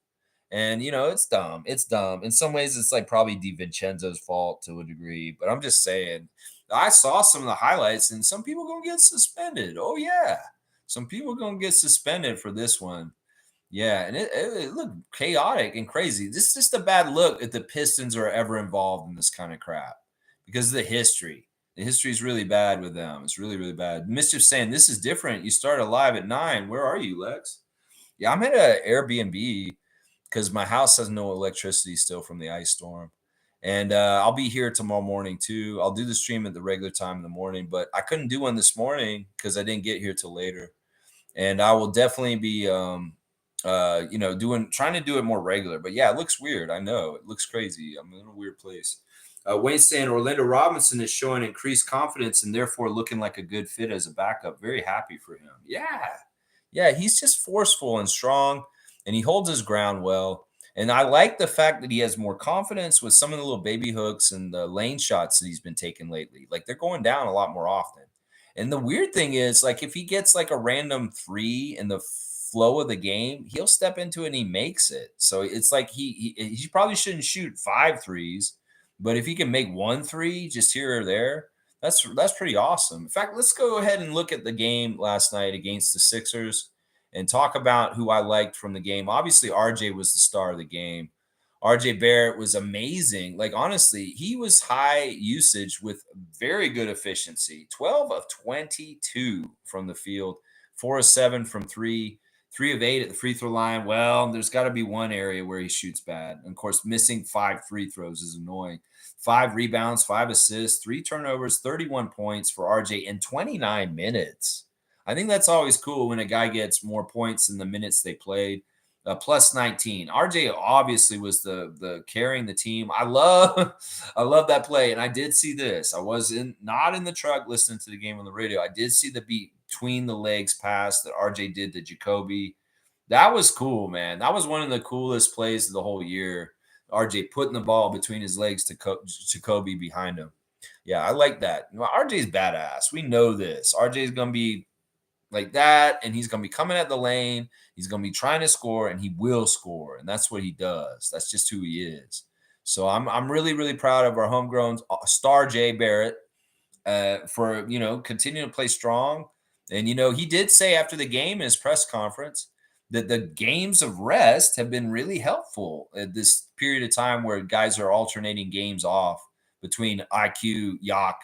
And, it's dumb. It's dumb. In some ways, it's like probably DiVincenzo's fault to a degree. But I'm just saying, I saw some of the highlights, and some people gonna get suspended. Oh yeah, some people gonna get suspended for this one. Yeah, and it looked chaotic and crazy. This is just a bad look if the Pistons are ever involved in this kind of crap because of the history. The history is really bad with them. It's really, really bad. Mischief saying this is different. You started live at 9. Where are you, Lex? Yeah, I'm at a Airbnb because my house has no electricity still from the ice storm. And I'll be here tomorrow morning too. I'll do the stream at the regular time in the morning, but I couldn't do one this morning because I didn't get here till later. And I will definitely be doing trying to do it more regular. But yeah, it looks weird. I know it looks crazy. I'm in a weird place. Wayne saying Orlando Robinson is showing increased confidence and therefore looking like a good fit as a backup. Very happy for him. Yeah, he's just forceful and strong, and he holds his ground well. And I like the fact that he has more confidence with some of the little baby hooks and the lane shots that he's been taking lately. Like they're going down a lot more often. And the weird thing is, like, if he gets like a random three in the flow of the game, he'll step into it and he makes it. So it's like he probably shouldn't shoot 5 threes, but if he can make 1 3 just here or there, that's pretty awesome. In fact, let's go ahead and look at the game last night against the Sixers and talk about who I liked from the game. Obviously, RJ was the star of the game. RJ Barrett was amazing. Like, honestly, he was high usage with very good efficiency. 12 of 22 from the field, 4 of 7 from three, 3 of 8 at the free throw line. Well, there's got to be one area where he shoots bad. And of course, missing 5 free throws is annoying. 5 rebounds, 5 assists, 3 turnovers, 31 points for RJ in 29 minutes. I think that's always cool when a guy gets more points in the minutes they played. Plus 19. RJ obviously was the carrying the team. I love I love that play, and I did see this. I was not in the truck listening to the game on the radio. I did see the between the legs pass that RJ did to Jacoby. That was cool, man. That was one of the coolest plays of the whole year. RJ putting the ball between his legs to Jacoby behind him. Yeah, I like that. RJ's badass. We know this. RJ's gonna be like that, and he's going to be coming at the lane. He's going to be trying to score, and he will score, and that's what he does. That's just who he is. So I'm really, really proud of our homegrown star Jay Barrett for continuing to play strong. And he did say after the game in his press conference that the games of rest have been really helpful at this period of time where guys are alternating games off between IQ, Yak,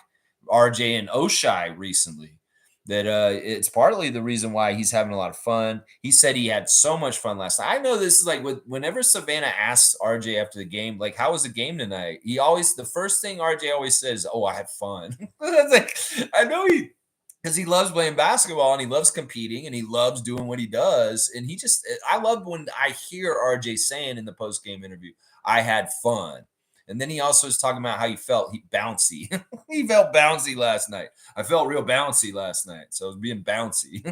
RJ, and Oshai recently. That it's partly the reason why he's having a lot of fun. He said he had so much fun last night. I know this is like whenever Savannah asks RJ after the game, like, how was the game tonight? The first thing RJ always says, "Oh, I had fun." Like, I know because he loves playing basketball and he loves competing and he loves doing what he does. And I love when I hear RJ saying in the post game interview, "I had fun." And then he also was talking about how he felt bouncy. He felt bouncy last night. I felt real bouncy last night. So I was being bouncy.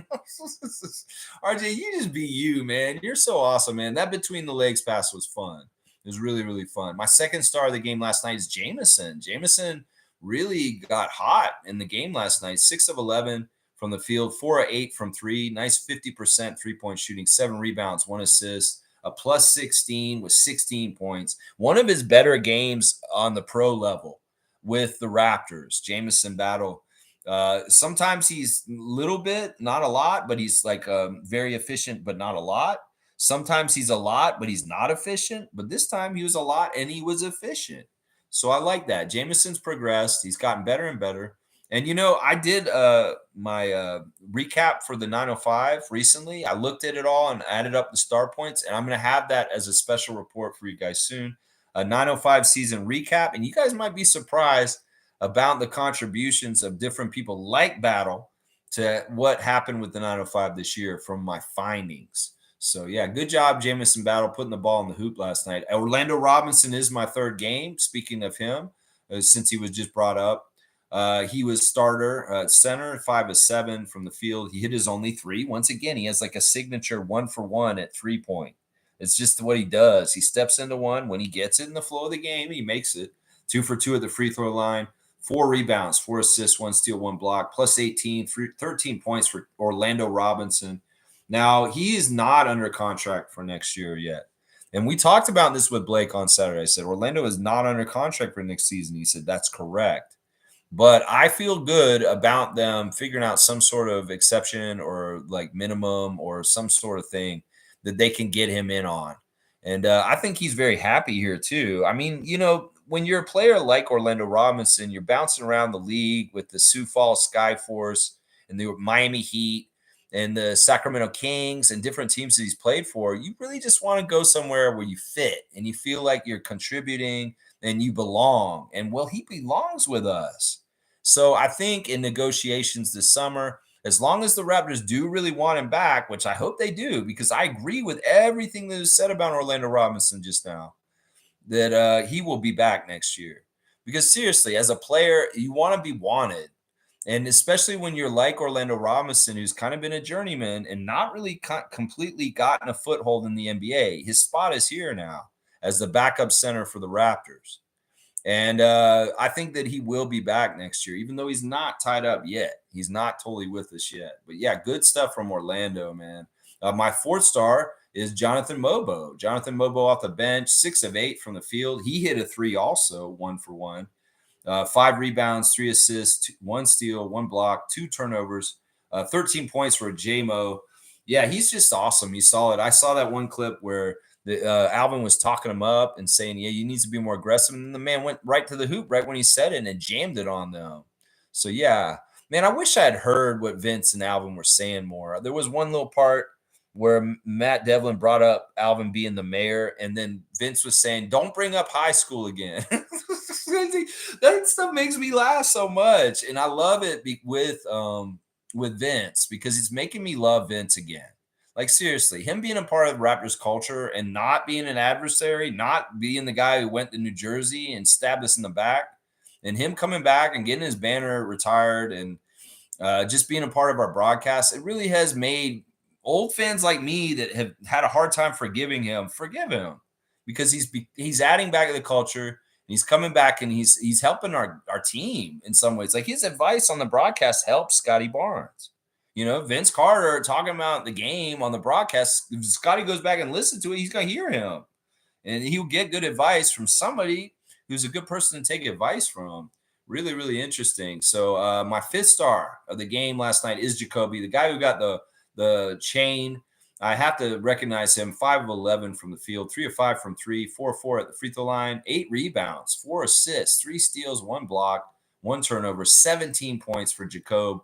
RJ, you just be you, man. You're so awesome, man. That between the legs pass was fun. It was really, really fun. My second star of the game last night is Jameson. Jameson really got hot in the game last night. 6 of 11 from the field, 4 of 8 from three. Nice 50% three-point shooting, 7 rebounds, 1 assist. A plus 16 with 16 points. One of his better games on the pro level with the Raptors. Jameson Battle. Sometimes he's a little bit, not a lot, but he's like very efficient, but not a lot. Sometimes he's a lot, but he's not efficient. But this time he was a lot and he was efficient. So I like that. Jameson's progressed. He's gotten better and better. And I did my recap for the 905 recently. I looked at it all and added up the star points, and I'm going to have that as a special report for you guys soon. A 905 season recap, and you guys might be surprised about the contributions of different people like Battle to what happened with the 905 this year from my findings. So, yeah, good job, Jameson Battle, putting the ball in the hoop last night. Orlando Robinson is my third game, speaking of him, since he was just brought up. He was starter at center, 5 of 7 from the field. He hit his only 3. Once again, he has like a signature 1-for-1 at 3-point. It's just what he does. He steps into one. When he gets it in the flow of the game, he makes it. 2 for 2 at the free throw line. 4 rebounds, 4 assists, 1 steal, 1 block, plus 18, 13 points for Orlando Robinson. Now, he is not under contract for next year yet. And we talked about this with Blake on Saturday. I said, Orlando is not under contract for next season. He said, that's correct. But I feel good about them figuring out some sort of exception or like minimum or some sort of thing that they can get him in on. And I think he's very happy here too. I mean, when you're a player like Orlando Robinson, you're bouncing around the league with the Sioux Falls Skyforce and the Miami Heat and the Sacramento Kings and different teams that he's played for. You really just want to go somewhere where you fit and you feel like you're contributing and you belong. And well, he belongs with us. So I think in negotiations this summer, as long as the Raptors do really want him back, which I hope they do, because I agree with everything that was said about Orlando Robinson just now, that he will be back next year. Because seriously, as a player, you want to be wanted. And especially when you're like Orlando Robinson, who's kind of been a journeyman and not really completely gotten a foothold in the NBA, his spot is here now as the backup center for the Raptors. And I think that he will be back next year, even though he's not tied up yet. He's not totally with us yet. But yeah, good stuff from Orlando, man. My fourth star is Jonathan Mobo. Jonathan Mobo off the bench, 6 of 8 from the field. He hit a three also, 1 for 1. 5 rebounds, 3 assists, 1 steal, 1 block, 2 turnovers, 13 points for J-Mo. Yeah, he's just awesome. He's solid. I saw that one clip where Alvin was talking him up and saying, yeah, you need to be more aggressive. And the man went right to the hoop right when he said it and jammed it on them. So, yeah, man, I wish I had heard what Vince and Alvin were saying more. There was one little part where Matt Devlin brought up Alvin being the mayor, and then Vince was saying, don't bring up high school again. That stuff makes me laugh so much. And I love it with Vince because it's making me love Vince again. Like, seriously, him being a part of Raptors culture and not being an adversary, not being the guy who went to New Jersey and stabbed us in the back, and him coming back and getting his banner retired and just being a part of our broadcast, it really has made old fans like me that have had a hard time forgiving him forgive him because he's adding back to the culture. He's coming back and he's helping our team in some ways. Like his advice on the broadcast helps Scotty Barnes. Vince Carter talking about the game on the broadcast. If Scotty goes back and listens to it, he's going to hear him. And he'll get good advice from somebody who's a good person to take advice from. Really, really interesting. So my 5th star of the game last night is Jacoby, the guy who got the chain. I have to recognize him. 5 of 11 from the field, 3 of 5 from 3, 4 of 4 at the free throw line, 8 rebounds, 4 assists, 3 steals, 1 block, 1 turnover, 17 points for Jacob.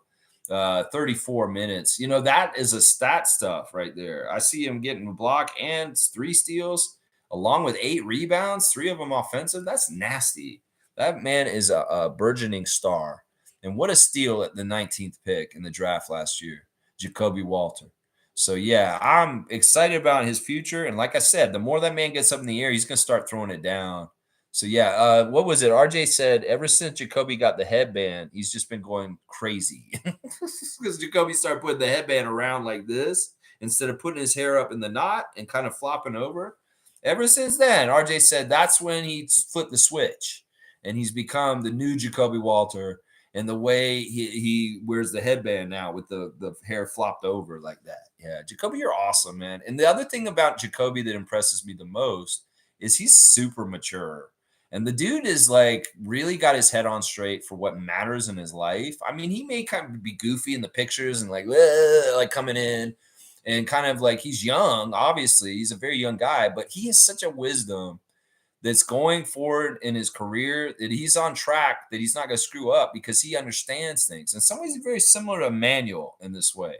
34 minutes. That is a stat stuff right there. I see him getting a block and 3 steals along with 8 rebounds, 3 of them offensive. That's nasty. That man is a burgeoning star. And what a steal at the 19th pick in the draft last year, Jacoby Walter. So, yeah, I'm excited about his future. And like I said, the more that man gets up in the air, he's going to start throwing it down. So, yeah, what was it? RJ said ever since Jacoby got the headband, he's just been going crazy. Because Jacoby started putting the headband around like this instead of putting his hair up in the knot and kind of flopping over. Ever since then, RJ said that's when he flipped the switch. And he's become the new Jacoby Walter. And the way he wears the headband now with the hair flopped over like that. Yeah, Jacoby, you're awesome, man. And the other thing about Jacoby that impresses me the most is he's super mature. And the dude is like really got his head on straight for what matters in his life. I mean, he may kind of be goofy in the pictures and like coming in and kind of like he's young, obviously. He's a very young guy, but he has such a wisdom that's going forward in his career that he's on track, that he's not going to screw up because he understands things. In some ways, he's very similar to Emmanuel in this way.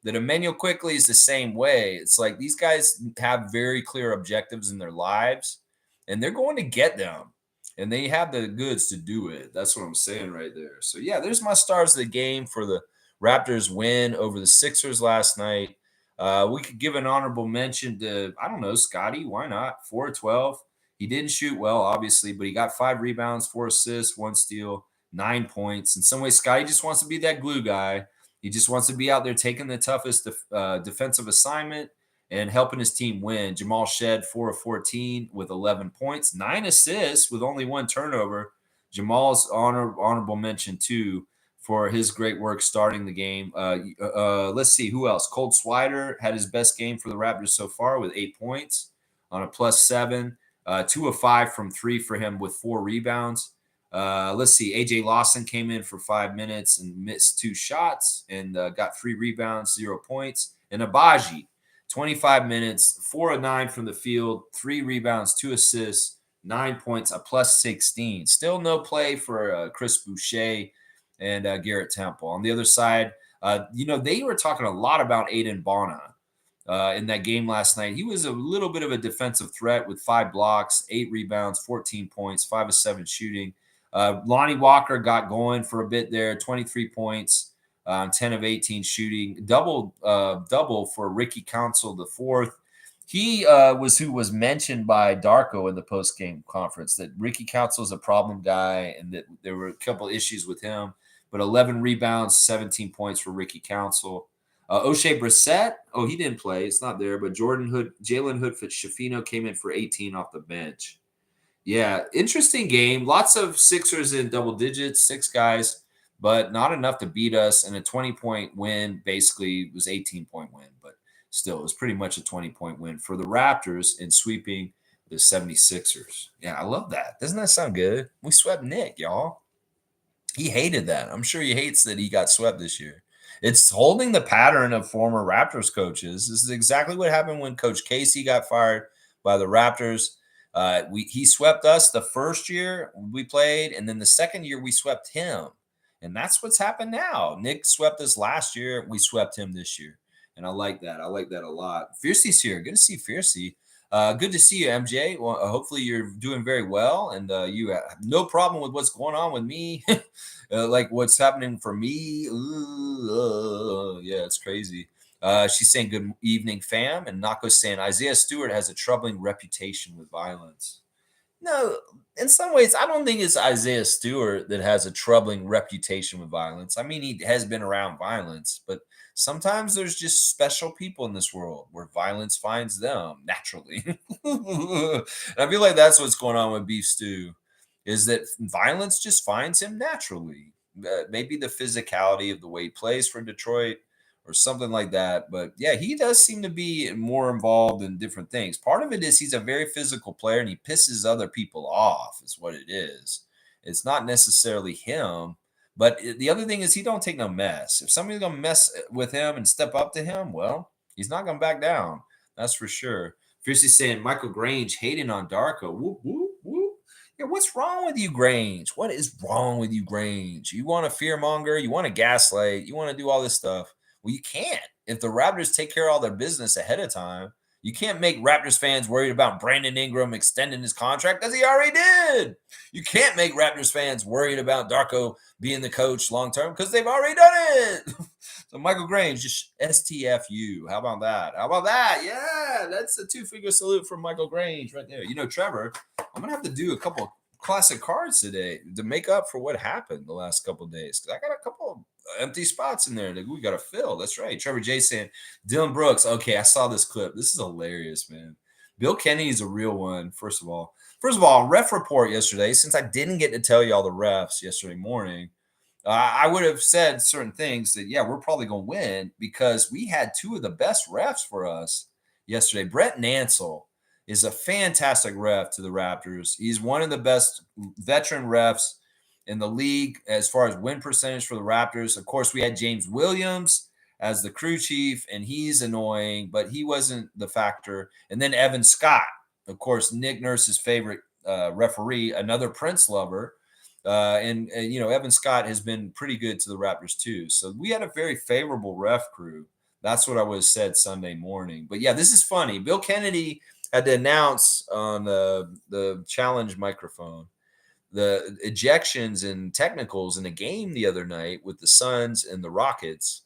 That Emmanuel Quickly is the same way. It's like these guys have very clear objectives in their lives, and they're going to get them, and they have the goods to do it. That's what I'm saying right there. So, yeah, there's my stars of the game for the Raptors win over the Sixers last night. We could give an honorable mention to, I don't know, Scotty. Why not? 4 of 12. He didn't shoot well, obviously, but he got 5 rebounds, 4 assists, 1 steal, 9 points. In some ways, Scotty just wants to be that glue guy. He just wants to be out there taking the toughest defensive assignment and helping his team win. Jamal Shed, 4 of 14 with 11 points, 9 assists with only 1 turnover. Jamal's honorable mention, too, for his great work starting the game. Let's see, who else? Colt Swider had his best game for the Raptors so far with 8 points on a +7. 2 of 5 from 3 for him with 4 rebounds. Let's see. AJ Lawson came in for 5 minutes and missed 2 shots and got 3 rebounds, 0 points. And Abaji, 25 minutes, 4 of 9 from the field, 3 rebounds, 2 assists, 9 points, a plus 16. Still no play for Chris Boucher and Garrett Temple. On the other side, they were talking a lot about Aiden Bona in that game last night. He was a little bit of a defensive threat with 5 blocks, 8 rebounds, 14 points, 5 of 7 shooting. Lonnie Walker got going for a bit there, 23 points, 10 of 18 shooting, double for Ricky Council the fourth. He was who was mentioned by Darko in the post-game conference, that Ricky Council is a problem guy and that there were a couple issues with him. But 11 rebounds, 17 points for Ricky Council. O'Shea Brissett, he didn't play. It's not there. But Jalen Hood-Schifino came in for 18 off the bench. Yeah, interesting game. Lots of Sixers in double digits, 6 guys, but not enough to beat us. And a 20-point win basically was 18-point win, but still, it was pretty much a 20-point win for the Raptors in sweeping the 76ers. Yeah, I love that. Doesn't that sound good? We swept Nick, y'all. He hated that. I'm sure he hates that he got swept this year. It's holding the pattern of former Raptors coaches. This is exactly what happened when Coach Casey got fired by the Raptors. He swept us the first year we played, and then the second year we swept him. And that's what's happened now. Nick swept us last year. We swept him this year. And I like that. I like that a lot. Fiercey's here. Good to see Fiercey. Good to see you, MJ. Well, hopefully you're doing very well, and you have no problem with what's going on with me, like what's happening for me. Yeah, it's crazy. She's saying good evening, fam, and Nako's saying Isaiah Stewart has a troubling reputation with violence. No, in some ways, I don't think it's Isaiah Stewart that has a troubling reputation with violence. I mean, he has been around violence, but sometimes there's just special people in this world where violence finds them naturally. And I feel like that's what's going on with Beef Stew, is that violence just finds him naturally. Maybe the physicality of the way he plays for Detroit or something like that. But yeah, he does seem to be more involved in different things. Part of it is he's a very physical player and he pisses other people off, is what it is. It's not necessarily him. But the other thing is he don't take no mess. If somebody's gonna mess with him and step up to him, well, he's not gonna back down. That's for sure. Fiercely saying Michael Grange hating on Darko. Whoop, whoop, whoop. Yeah, what's wrong with you, Grange? What is wrong with you, Grange? You want to fearmonger? You want to gaslight? You want to do all this stuff? Well, you can't. If the Raptors take care of all their business ahead of time, you can't make Raptors fans worried about Brandon Ingram extending his contract because he already did. You can't make Raptors fans worried about Darko being the coach long term because they've already done it. So Michael Grange, just STFU. How about that? How about that? Yeah, that's a 2-figure salute from Michael Grange right there. Trevor, I'm going to have to do a couple classic cards today to make up for what happened the last couple of days, because I got a couple empty spots in there that we got to fill. That's right. Trevor J saying Dylan Brooks. Okay, I saw this clip. This is hilarious, man. Bill Kennedy is a real one. First of all, ref report yesterday, since I didn't get to tell you all the refs yesterday morning, I would have said certain things that, yeah, we're probably going to win because we had 2 of the best refs for us yesterday. Brett Nansel is a fantastic ref to the Raptors. He's one of the best veteran refs in the league as far as win percentage for the Raptors. Of course, we had James Williams as the crew chief, and he's annoying, but he wasn't the factor. And then Evan Scott, of course, Nick Nurse's favorite referee, another Prince lover. And Evan Scott has been pretty good to the Raptors too. So we had a very favorable ref crew. That's what I would have said Sunday morning. But yeah, this is funny. Bill Kennedy had to announce on the challenge microphone the ejections and technicals in a game the other night with the Suns and the Rockets.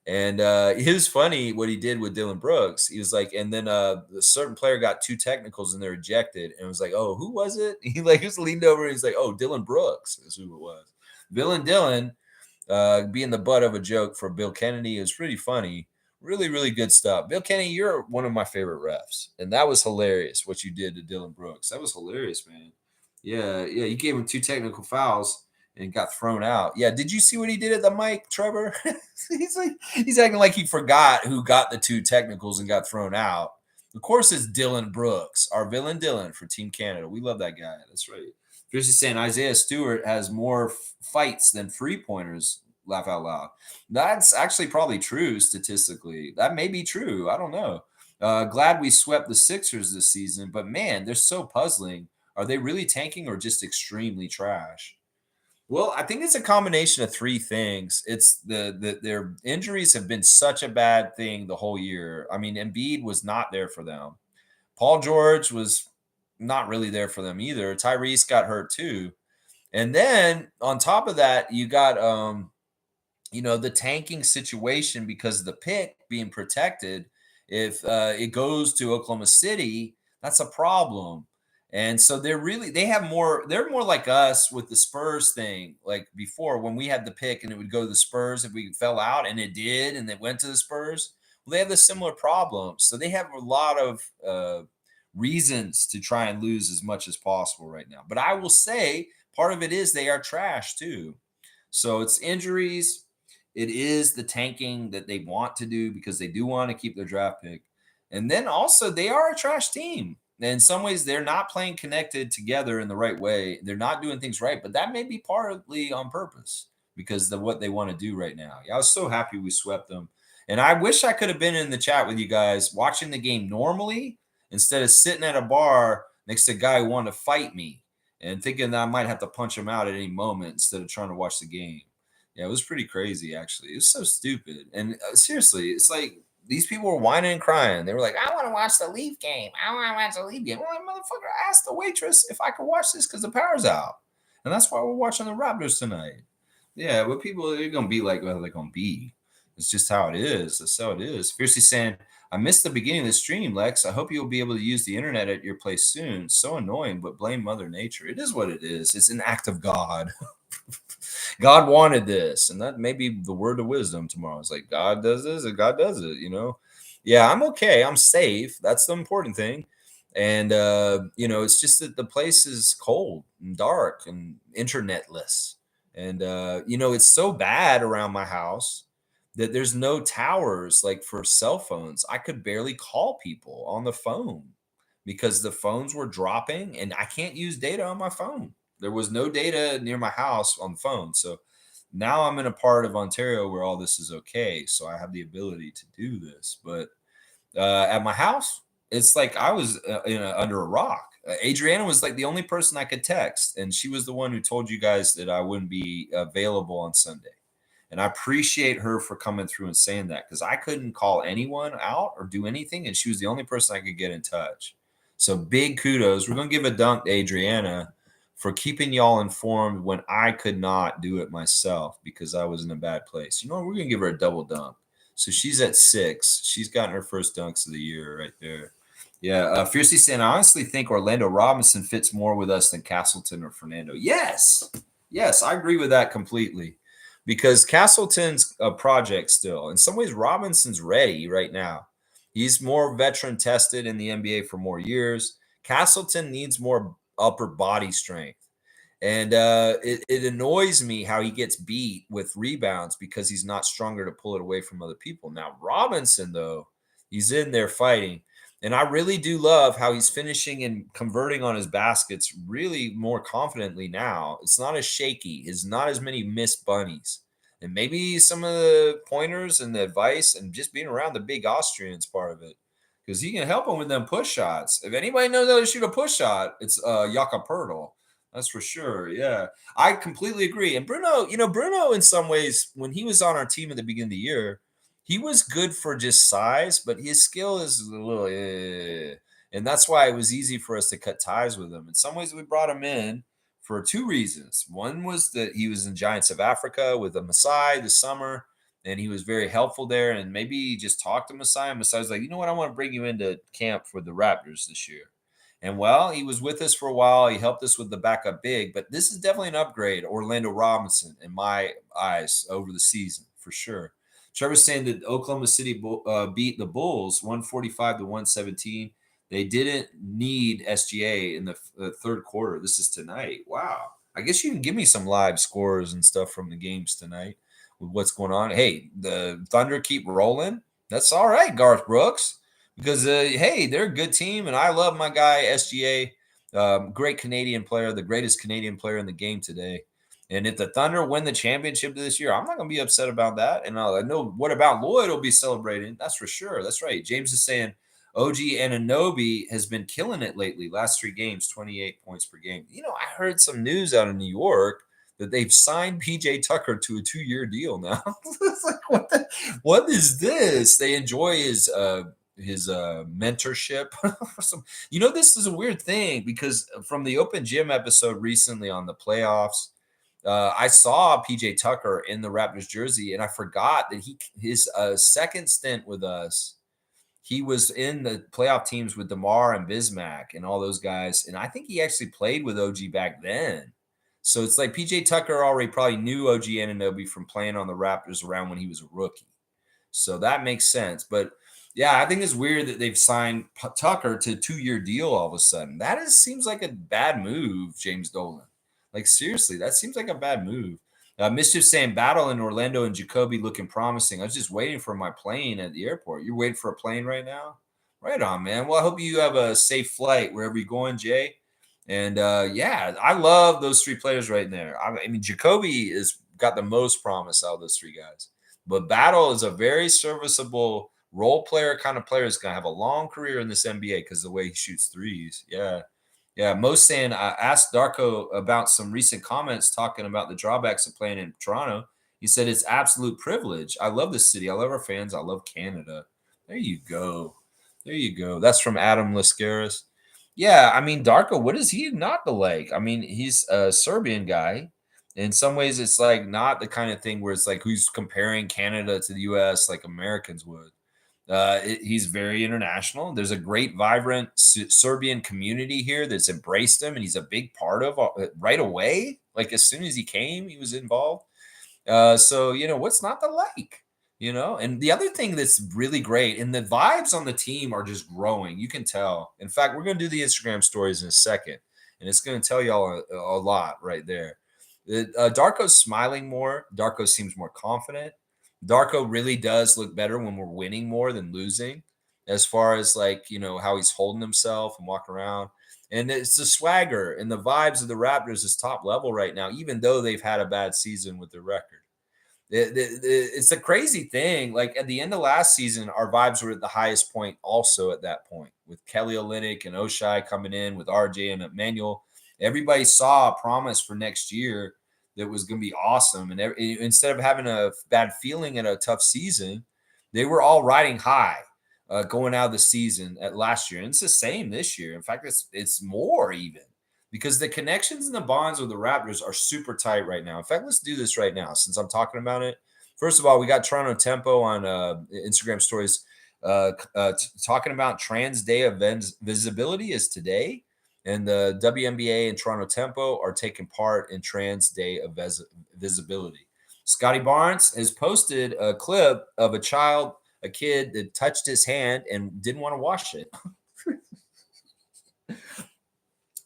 And it was funny what he did with Dylan Brooks. He was like, and then a certain player got 2 technicals and they're ejected. And it was like, oh, who was it? He just leaned over and he's like, oh, Dylan Brooks is who it was. Bill and Dylan being the butt of a joke for Bill Kennedy is pretty funny. Really, really good stuff. Bill Kennedy, you're one of my favorite refs. And that was hilarious what you did to Dylan Brooks. That was hilarious, man. Yeah, you gave him 2 technical fouls and got thrown out. Yeah, did you see what he did at the mic, Trevor? he's acting like he forgot who got the 2 technicals and got thrown out. Of course, it's Dylan Brooks, our villain Dylan for Team Canada. We love that guy. That's right. Fiercely saying Isaiah Stewart has more fights than free pointers. Laugh out loud. That's actually probably true statistically. That may be true. I don't know. Glad we swept the Sixers this season, but man, they're so puzzling. Are they really tanking or just extremely trash? Well, I think it's a combination of three things. It's their injuries have been such a bad thing the whole year. I mean, Embiid was not there for them. Paul George was not really there for them either. Tyrese got hurt too. And then on top of that, you got the tanking situation because of the pick being protected. If it goes to Oklahoma City, that's a problem. And so they're more like us with the Spurs thing. Like before, when we had the pick and it would go to the Spurs if we fell out, and it did, and it went to the Spurs. Well, they have the similar problems. So they have a lot of reasons to try and lose as much as possible right now. But I will say part of it is they are trash too. So it's injuries. It is the tanking that they want to do because they do want to keep their draft pick. And then also, they are a trash team. In some ways, they're not playing connected together in the right way. They're not doing things right, but that may be partly on purpose because of what they want to do right now. Yeah, I was so happy we swept them. And I wish I could have been in the chat with you guys watching the game normally instead of sitting at a bar next to a guy who wanted to fight me and thinking that I might have to punch him out at any moment instead of trying to watch the game. Yeah, it was pretty crazy, actually. It was so stupid. And seriously, it's like these people were whining and crying. They were like, I want to watch the Leaf game. I want to watch the Leaf game. Well, motherfucker, I asked the waitress if I could watch this because the power's out. And that's why we're watching the Raptors tonight. Yeah, but people are going to be like, well, they're going to be. It's just how it is. That's how it is. Fiercely saying, I missed the beginning of the stream, Lex. I hope you'll be able to use the internet at your place soon. So annoying, but blame Mother Nature. It is what it is. It's an act of God. God wanted this, and that may be the word of wisdom tomorrow. It's like God does this, and God does it. Yeah, I'm okay. I'm safe. That's the important thing. And it's just that the place is cold and dark and internetless. And it's so bad around my house that there's no towers like for cell phones. I could barely call people on the phone because the phones were dropping and I can't use data on my phone. There was no data near my house on the phone. So now I'm in a part of Ontario where all this is okay. So I have the ability to do this. But at my house, it's like I was under a rock. Adriana was like the only person I could text. And she was the one who told you guys that I wouldn't be available on Sunday. And I appreciate her for coming through and saying that because I couldn't call anyone out or do anything. And she was the only person I could get in touch. So big kudos. We're going to give a dunk to Adriana for keeping y'all informed when I could not do it myself because I was in a bad place. We're going to give her a double dunk. So she's at 6. She's gotten her first dunks of the year right there. Yeah. Fiercely saying, I honestly think Orlando Robinson fits more with us than Castleton or Fernando. Yes. Yes, I agree with that completely because Castleton's a project still. In some ways, Robinson's ready right now. He's more veteran tested in the NBA for more years. Castleton needs more upper body strength. And it annoys me how he gets beat with rebounds because he's not stronger to pull it away from other people. Now, Robinson, though, he's in there fighting. And I really do love how he's finishing and converting on his baskets really more confidently now. It's not as shaky. It's not as many missed bunnies. And maybe some of the pointers and the advice and just being around the big Austrians part of it. Because he can help him with them push shots. If anybody knows how to shoot a push shot, it's Jakob Poeltl. That's for sure. Yeah, I completely agree. And Bruno in some ways, when he was on our team at the beginning of the year, he was good for just size, but his skill is a little, and that's why it was easy for us to cut ties with him. In some ways, we brought him in for 2 reasons. One was that he was in Giants of Africa with the Masai this summer, and he was very helpful there. And maybe he just talked to Masai, and Masai was like, you know what, I want to bring you into camp for the Raptors this year. And well, he was with us for a while. He helped us with the backup big, but this is definitely an upgrade. Orlando Robinson, in my eyes, over the season for sure. Trevor's saying that Oklahoma City beat the Bulls 145 to 117. They didn't need SGA in the third quarter. This is tonight. Wow. I guess you can give me some live scores and stuff from the games tonight with what's going on. Hey, the Thunder keep rolling. That's all right, Garth Brooks. Because, hey, they're a good team, and I love my guy, SGA. Great Canadian player, the greatest Canadian player in the game today. And if the Thunder win the championship this year, I'm not going to be upset about that. And I know what about Lloyd will be celebrating. That's for sure. That's right. James is saying OG Anunoby has been killing it lately. Last 3 games, 28 points per game. I heard some news out of New York that they've signed PJ Tucker to a 2-year deal now. It's like, what is this? They enjoy his mentorship. This is a weird thing because from the Open Gym episode recently on the playoffs, I saw PJ Tucker in the Raptors jersey, and I forgot that his second stint with us, he was in the playoff teams with DeMar and Bismack and all those guys, and I think he actually played with OG back then. So it's like PJ Tucker already probably knew OG Anunoby from playing on the Raptors around when he was a rookie. So that makes sense. But yeah, I think it's weird that they've signed Tucker to a 2-year deal all of a sudden. Seems like a bad move, James Dolan. Like, seriously, that seems like a bad move. Mischief saying Battle in Orlando and Jacoby looking promising. I was just waiting for my plane at the airport. You're waiting for a plane right now? Right on, man. Well, I hope you have a safe flight wherever you're going, Jay. And yeah, I love those 3 players right there. I mean, Jacoby has got the most promise out of those 3 guys. But Battle is a very serviceable role player kind of player. Is going to have a long career in this NBA because of the way he shoots threes. Yeah. Yeah, Mo's saying, I asked Darko about some recent comments talking about the drawbacks of playing in Toronto. He said, it's absolute privilege. I love this city. I love our fans. I love Canada. There you go. There you go. That's from Adam Lascaris. Yeah, I mean, Darko, what is he not the like? I mean, he's a Serbian guy. In some ways, it's like not the kind of thing where it's like who's comparing Canada to the U.S. like Americans would. He's very international. There's a great, vibrant Serbian community here that's embraced him, and he's a big part of right away. Like as soon as he came, he was involved. So what's not to like? And the other thing that's really great, and the vibes on the team are just growing. You can tell. In fact, we're going to do the Instagram stories in a second, and it's going to tell y'all a lot right there. Darko's smiling more. Darko seems more confident. Darko really does look better when we're winning more than losing, as far as how he's holding himself and walking around. And it's the swagger and the vibes of the Raptors is top level right now, even though they've had a bad season with their record. It's a crazy thing. Like at the end of last season, our vibes were at the highest point also at that point with Kelly Olynyk and Oshai coming in with RJ and Emmanuel. Everybody saw a promise for next year that was going to be awesome. And instead of having a bad feeling at a tough season, they were all riding high going out of the season at last year. And it's the same this year. In fact, it's more even because the connections and the bonds with the Raptors are super tight right now. In fact, let's do this right now since I'm talking about it. First of all, we got Toronto Tempo on Instagram stories talking about Trans Day of Visibility is today. And the WNBA and Toronto Tempo are taking part in Trans Day of Visibility. Scotty Barnes has posted a clip of a kid that touched his hand and didn't want to wash it.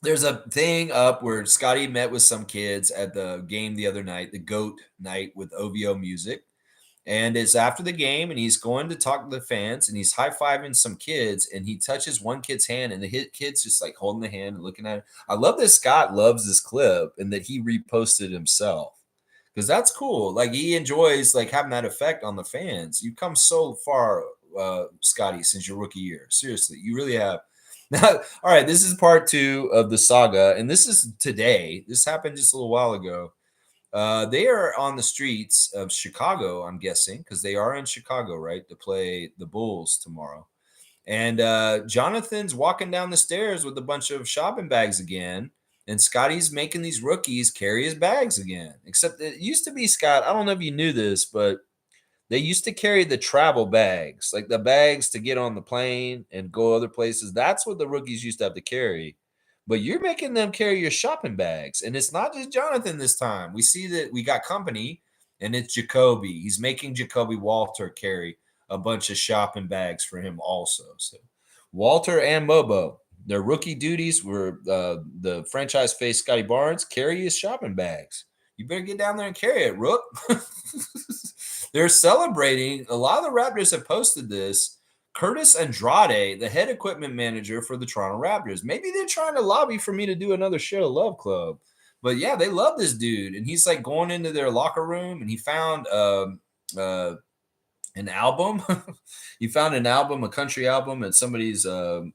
There's a thing up where Scotty met with some kids at the game the other night, the GOAT night with OVO Music. And it's after the game, and he's going to talk to the fans, and he's high-fiving some kids, and he touches one kid's hand, and the kid's just like holding the hand and looking at it. I love that Scott loves this clip and that he reposted himself because that's cool. Like he enjoys like having that effect on the fans. You've come so far, Scotty, since your rookie year. Seriously, you really have. Now, all right, this is part 2 of the saga, and this is today. This happened just a little while ago. They are on the streets of Chicago, I'm guessing, because they are in Chicago, right, to play the Bulls tomorrow. And Jonathan's walking down the stairs with a bunch of shopping bags again. And Scotty's making these rookies carry his bags again. Except it used to be, Scott, I don't know if you knew this, but they used to carry the travel bags, like the bags to get on the plane and go other places. That's what the rookies used to have to carry. But you're making them carry your shopping bags. And it's not just Jonathan this time. We see that we got company, and it's Jacoby. He's making Jacoby Walter carry a bunch of shopping bags for him also. So Walter and Mobo, their rookie duties were the franchise face Scotty Barnes, carry his shopping bags. You better get down there and carry it, Rook. They're celebrating. A lot of the Raptors have posted this. Curtis Andrade, the head equipment manager for the Toronto Raptors. Maybe they're trying to lobby for me to do another show, Love Club. But yeah, they love this dude, and he's like going into their locker room, and he found uh, an album. He found an album, a country album, at somebody's was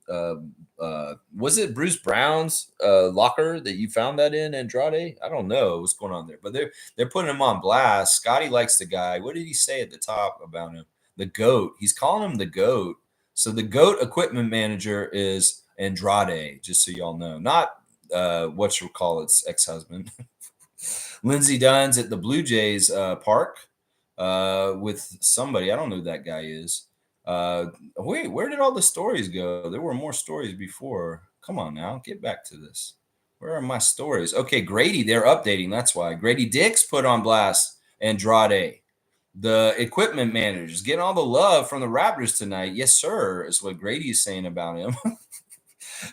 it Bruce Brown's locker that you found that in, Andrade? I don't know what's going on there, but they're putting him on blast. Scotty likes the guy. What did he say at the top about him? The GOAT. He's calling him the GOAT. So the GOAT equipment manager is Andrade, just so y'all know. Not what you call its ex-husband. Lindsey Dunn's at the Blue Jays park with somebody. I don't know who that guy is. Wait, where did all the stories go? There were more stories before. Come on now, get back to this. Where are my stories? Okay, Grady, they're updating. That's why. Grady Dix put on blast Andrade. The equipment managers getting all the love from the Raptors tonight. Yes, sir, is what Grady is saying about him.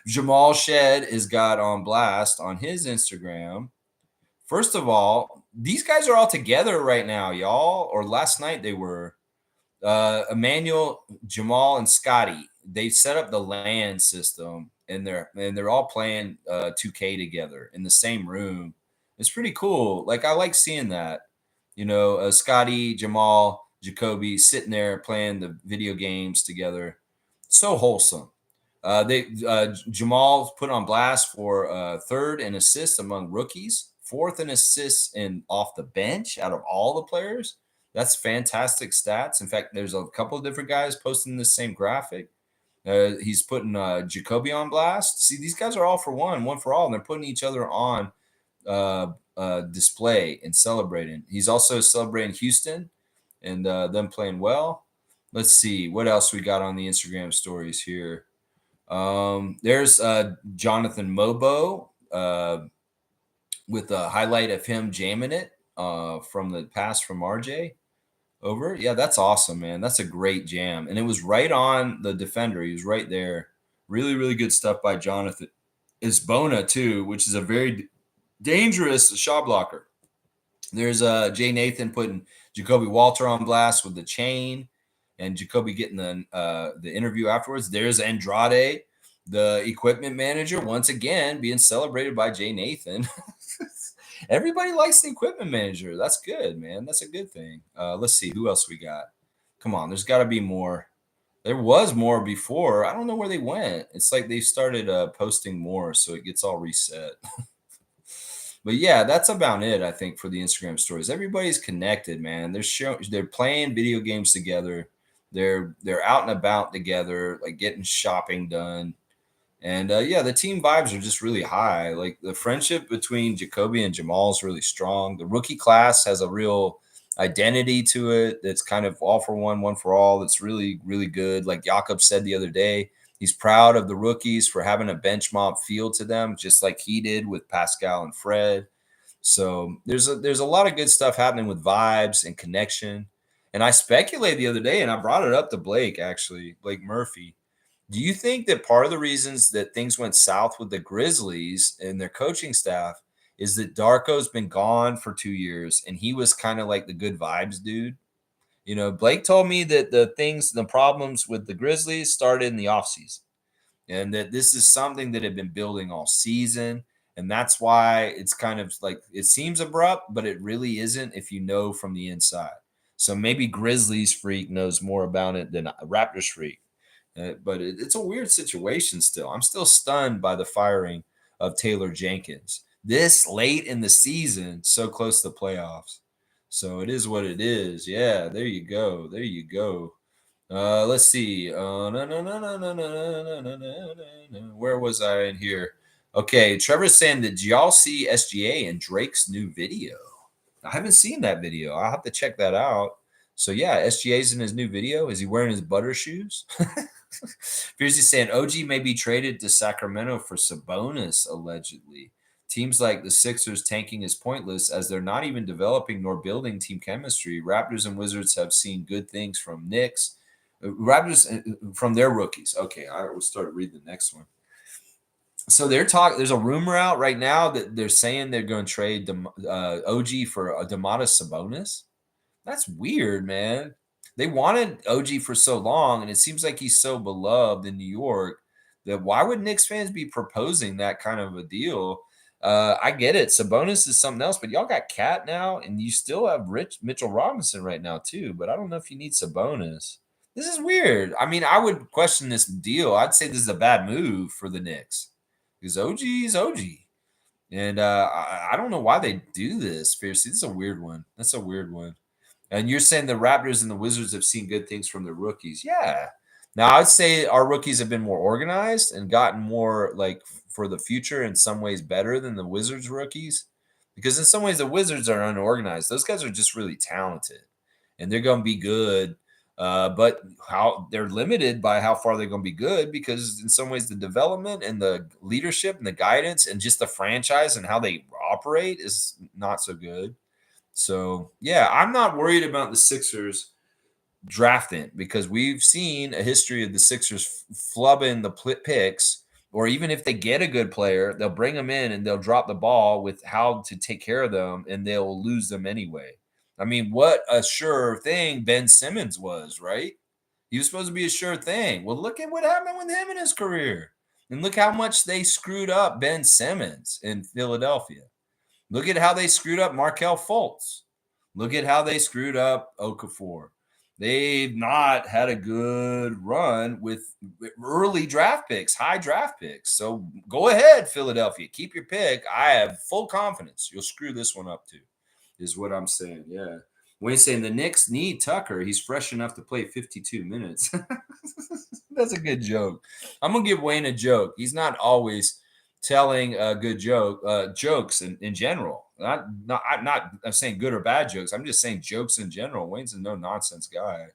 Jamal Shed is got on blast on his Instagram. First of all, these guys are all together right now, y'all. Or last night they were. Emmanuel, Jamal, and Scotty. They set up the LAN system, and they're all playing 2K together in the same room. It's pretty cool. Like I like seeing that. Scotty, Jamal, Jacoby sitting there playing the video games together. So wholesome. Jamal put on blast for third in assists among rookies, fourth in assists in off the bench out of all the players. That's fantastic stats. In fact, there's a couple of different guys posting the same graphic. He's putting Jacoby on blast. See, these guys are all for one for all, and they're putting each other on display and celebrating. He's also celebrating Houston and them playing well. Let's see what else we got on the Instagram stories here. There's Jonathan Mobo with a highlight of him jamming it from the pass from RJ over. Yeah, that's awesome, man. That's a great jam. And it was right on the defender. He was right there. Really, really good stuff by Jonathan. It's Bona, too, which is a very dangerous shot blocker. There's Jay Nathan putting Jacoby Walter on blast with the chain, and Jacoby getting the interview afterwards. There's Andrade, the equipment manager, once again being celebrated by Jay Nathan. Everybody likes the equipment manager. That's good, man. That's a good thing. Let's see who else we got. Come on, there's got to be more. There was more before. I don't know where they went. It's like they started posting more, so it gets all reset. But yeah, that's about it, I think, for the Instagram stories. Everybody's connected, man. They're playing video games together. They're out and about together, like getting shopping done. And yeah, the team vibes are just really high. Like the friendship between Jacoby and Jamal is really strong. The rookie class has a real identity to it that's kind of all for one for all. That's really, really good. Like Jakob said the other day, he's proud of the rookies for having a bench mob feel to them, just like he did with Pascal and Fred. So there's a lot of good stuff happening with vibes and connection. And I speculated the other day, and I brought it up to Blake, actually, Blake Murphy. Do you think that part of the reasons that things went south with the Grizzlies and their coaching staff is that Darko's been gone for 2 years and he was kind of like the good vibes dude? Blake told me that the problems with the Grizzlies started in the offseason and that this is something that had been building all season. And that's why it's kind of like it seems abrupt, but it really isn't if you know from the inside. So maybe Grizzlies freak knows more about it than Raptors freak. But it's a weird situation still. I'm still stunned by the firing of Taylor Jenkins this late in the season, so close to the playoffs. So it is what it is. Yeah, there you go. There you go. Let's see. Where was I in here? Okay, Trevor's saying, did y'all see SGA and Drake's new video? I haven't seen that video. I'll have to check that out. So yeah, SGA's in his new video. Is he wearing his butter shoes? Fiercey saying OG may be traded to Sacramento for Sabonis, allegedly. Teams like the Sixers tanking is pointless as they're not even developing nor building team chemistry. Raptors and Wizards have seen good things from Knicks. Raptors from their rookies. Okay, I will start reading the next one. So there's a rumor out right now that they're saying they're going to trade OG for a Domantas Sabonis. That's weird, man. They wanted OG for so long, and it seems like he's so beloved in New York that why would Knicks fans be proposing that kind of a deal? I get it. Sabonis is something else, but y'all got Cat now, and you still have Rich Mitchell Robinson right now too. But I don't know if you need Sabonis. This is weird. I mean, I would question this deal. I'd say this is a bad move for the Knicks because OG is OG, and I don't know why they do this. Fiercely, this is a weird one. That's a weird one. And you're saying the Raptors and the Wizards have seen good things from their rookies. Yeah. Now I'd say our rookies have been more organized and gotten more like for the future in some ways better than the Wizards rookies. Because in some ways the Wizards are unorganized. Those guys are just really talented and they're going to be good. But how they're limited by how far they're going to be good because in some ways the development and the leadership and the guidance and just the franchise and how they operate is not so good. So, yeah, I'm not worried about the Sixers drafting because we've seen a history of the Sixers flubbing the picks, or even if they get a good player, they'll bring them in and they'll drop the ball with how to take care of them and they'll lose them anyway. I mean, what a sure thing Ben Simmons was, right? He was supposed to be a sure thing. Well, look at what happened with him in his career. And look how much they screwed up Ben Simmons in Philadelphia. Look at how they screwed up Markelle Fultz. Look at how they screwed up Okafor. They've not had a good run with early draft picks, high draft picks. So go ahead, Philadelphia. Keep your pick. I have full confidence you'll screw this one up too, is what I'm saying. Yeah. Wayne's saying the Knicks need Tucker. He's fresh enough to play 52 minutes. That's a good joke. I'm going to give Wayne a joke. He's not always telling a good jokes in general. I'm saying good or bad jokes. I'm just saying jokes in general. Wayne's a no nonsense guy.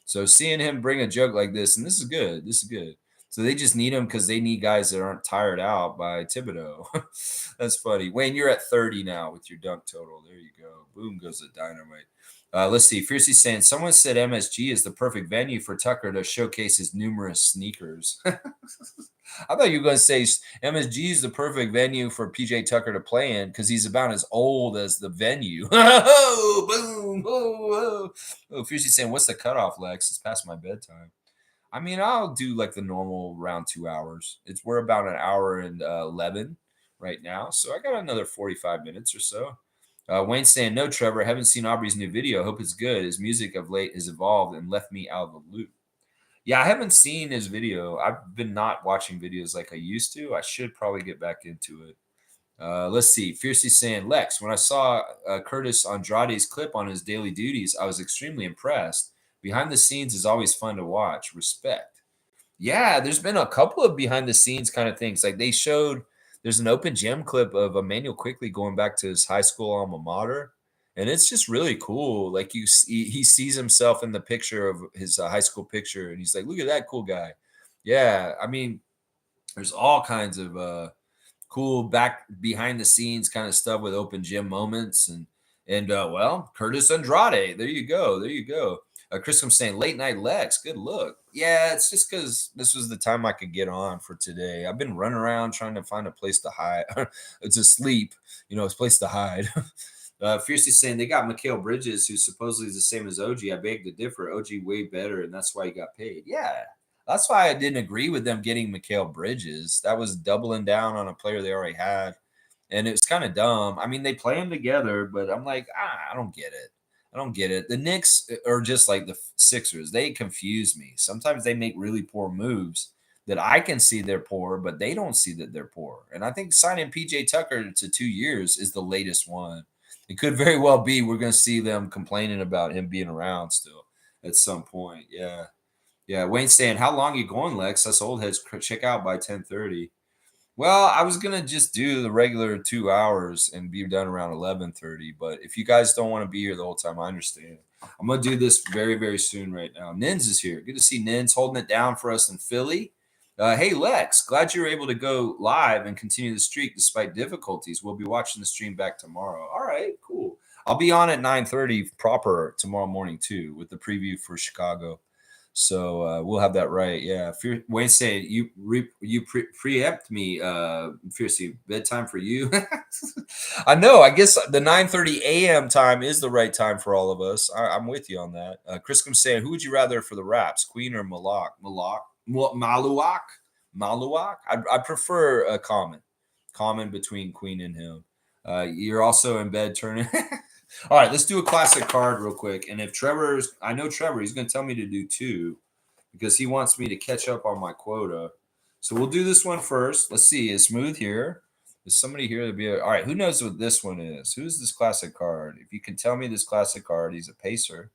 So seeing him bring a joke like this, and this is good. This is good. So they just need him because they need guys that aren't tired out by Thibodeau. That's funny. Wayne, you're at 30 now with your dunk total. There you go. Boom goes the dynamite. Let's see. Fiercely saying someone said MSG is the perfect venue for Tucker to showcase his numerous sneakers. I thought you were going to say MSG is the perfect venue for PJ Tucker to play in because he's about as old as the venue. Oh, boom. Oh, Fiercely saying, what's the cutoff, Lex? It's past my bedtime. I mean, I'll do like the normal around 2 hours. We're about an hour and 11 right now. So I got another 45 minutes or so. Wayne saying, no, Trevor, I haven't seen Aubrey's new video. Hope it's good. His music of late has evolved and left me out of the loop. Yeah, I haven't seen his video. I've been not watching videos like I used to. I should probably get back into it. Let's see. Fiercely saying, Lex, when I saw Curtis Andrade's clip on his daily duties, I was extremely impressed. Behind the scenes is always fun to watch. Respect. Yeah, there's been a couple of behind the scenes kind of things. Like they showed there's an open gym clip of Emmanuel Quickly going back to his high school alma mater. And it's just really cool. Like he sees himself in the picture of his high school picture, and he's like, "Look at that cool guy." Yeah, I mean, there's all kinds of cool back behind the scenes kind of stuff with open gym moments, and well, Curtis Andrade. There you go. There you go. Chris comes saying late night Lex. Good look. Yeah, it's just because this was the time I could get on for today. I've been running around trying to find a place to hide, to sleep. It's a place to hide. Fiercely saying they got Mikal Bridges, who supposedly is the same as OG. I beg to differ. OG way better, and that's why he got paid. Yeah, that's why I didn't agree with them getting Mikal Bridges. That was doubling down on a player they already had, and it was kind of dumb. I mean, they play them together, but I'm like, I don't get it. I don't get it. The Knicks are just like the Sixers. They confuse me. Sometimes they make really poor moves that I can see they're poor, but they don't see that they're poor. And I think signing PJ Tucker to 2 years is the latest one. It could very well be we're going to see them complaining about him being around still at some point. Yeah. Yeah. Wayne saying, how long you going, Lex? Us old heads check out by 10:30. Well, I was going to just do the regular 2 hours and be done around 11:30. But if you guys don't want to be here the whole time, I understand. I'm going to do this very, very soon right now. Nins is here. Good to see Nins holding it down for us in Philly. Hey, Lex, glad you were able to go live and continue the streak despite difficulties. We'll be watching the stream back tomorrow. All right, cool. I'll be on at 9:30 proper tomorrow morning, too, with the preview for Chicago. So we'll have that right. Yeah. Wayne saying you preempt me, fiercely. Bedtime for you. I know. I guess the 9:30 a.m. time is the right time for all of us. I'm with you on that. Chris comes saying, who would you rather for the Raps, Queen or Malak? Maluak? Maluak? I prefer Common. Common between Queen and him. You're also in bed turning. All right, let's do a classic card real quick. And if I know Trevor, he's going to tell me to do two because he wants me to catch up on my quota. So we'll do this one first. Let's see. Is Smooth here? Is somebody here to be all right? Who knows what this one is? Who's this classic card? If you can tell me this classic card, he's a pacer.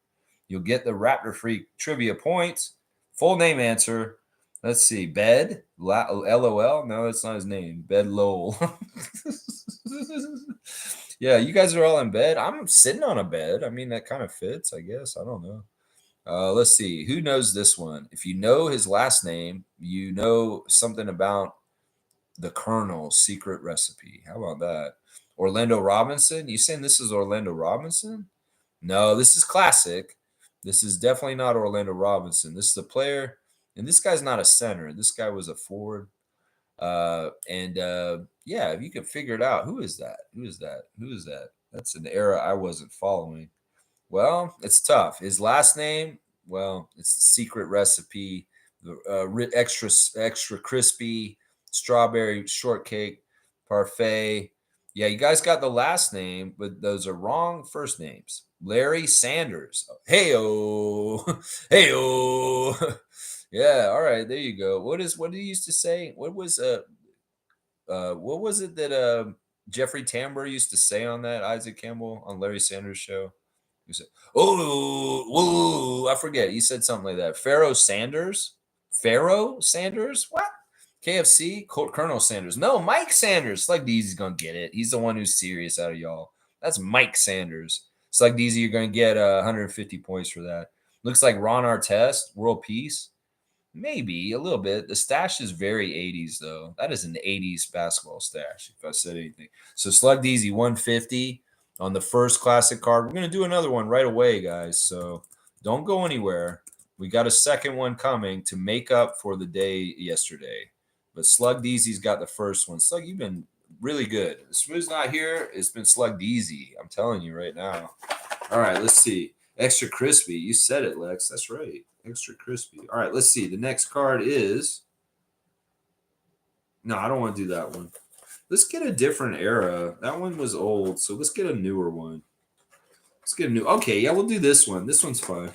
You'll get the Raptor Free trivia points. Full name answer. Let's see. Bed. LOL. No, that's not his name. Bed Lowell. Yeah, you guys are all in bed. I'm sitting on a bed. I mean, that kind of fits, I guess. I don't know. Let's see. Who knows this one? If you know his last name, you know something about the Colonel's secret recipe. How about that? Orlando Robinson? You saying this is Orlando Robinson? No, this is classic. This is definitely not Orlando Robinson. This is a player, and this guy's not a center. This guy was a forward. Yeah, if you can figure it out, who is that? Who is that? Who is that? That's an era I wasn't following. Well, it's tough. His last name, well, it's the secret recipe, the extra crispy strawberry shortcake parfait. Yeah, you guys got the last name, but those are wrong first names. Larry Sanders. Heyo, heyo. Yeah, all right, there you go. What did he used to say? What was it that Jeffrey Tambor used to say on that Isaac Campbell on Larry Sanders show? He said, "Oh, whoa!" I forget. He said something like that. Pharaoh Sanders, what? KFC, Colonel Sanders. No, Mike Sanders. Slug Deezy's gonna get it. He's the one who's serious out of y'all. That's Mike Sanders. Slug Deezy, you're gonna get 150 points for that. Looks like Ron Artest, World Peace. Maybe a little bit. The stash is very 80s though. That is an 80s basketball stash, if I said anything. So Slug Deezy 150 on the first classic card. We're gonna do another one right away, guys. So don't go anywhere. We got a second one coming to make up for the day yesterday. But Slug Deezy's got the first one. Slug, you've been really good. Smooth's not here. It's been Slug Deezy. I'm telling you right now. All right, let's see. Extra crispy. You said it, Lex. That's right. Extra crispy. All right, let's see. The next card is. No, I don't want to do that one. Let's get a different era. That one was old, so let's get a newer one. Let's get a new. Okay, yeah, we'll do this one. This one's fun.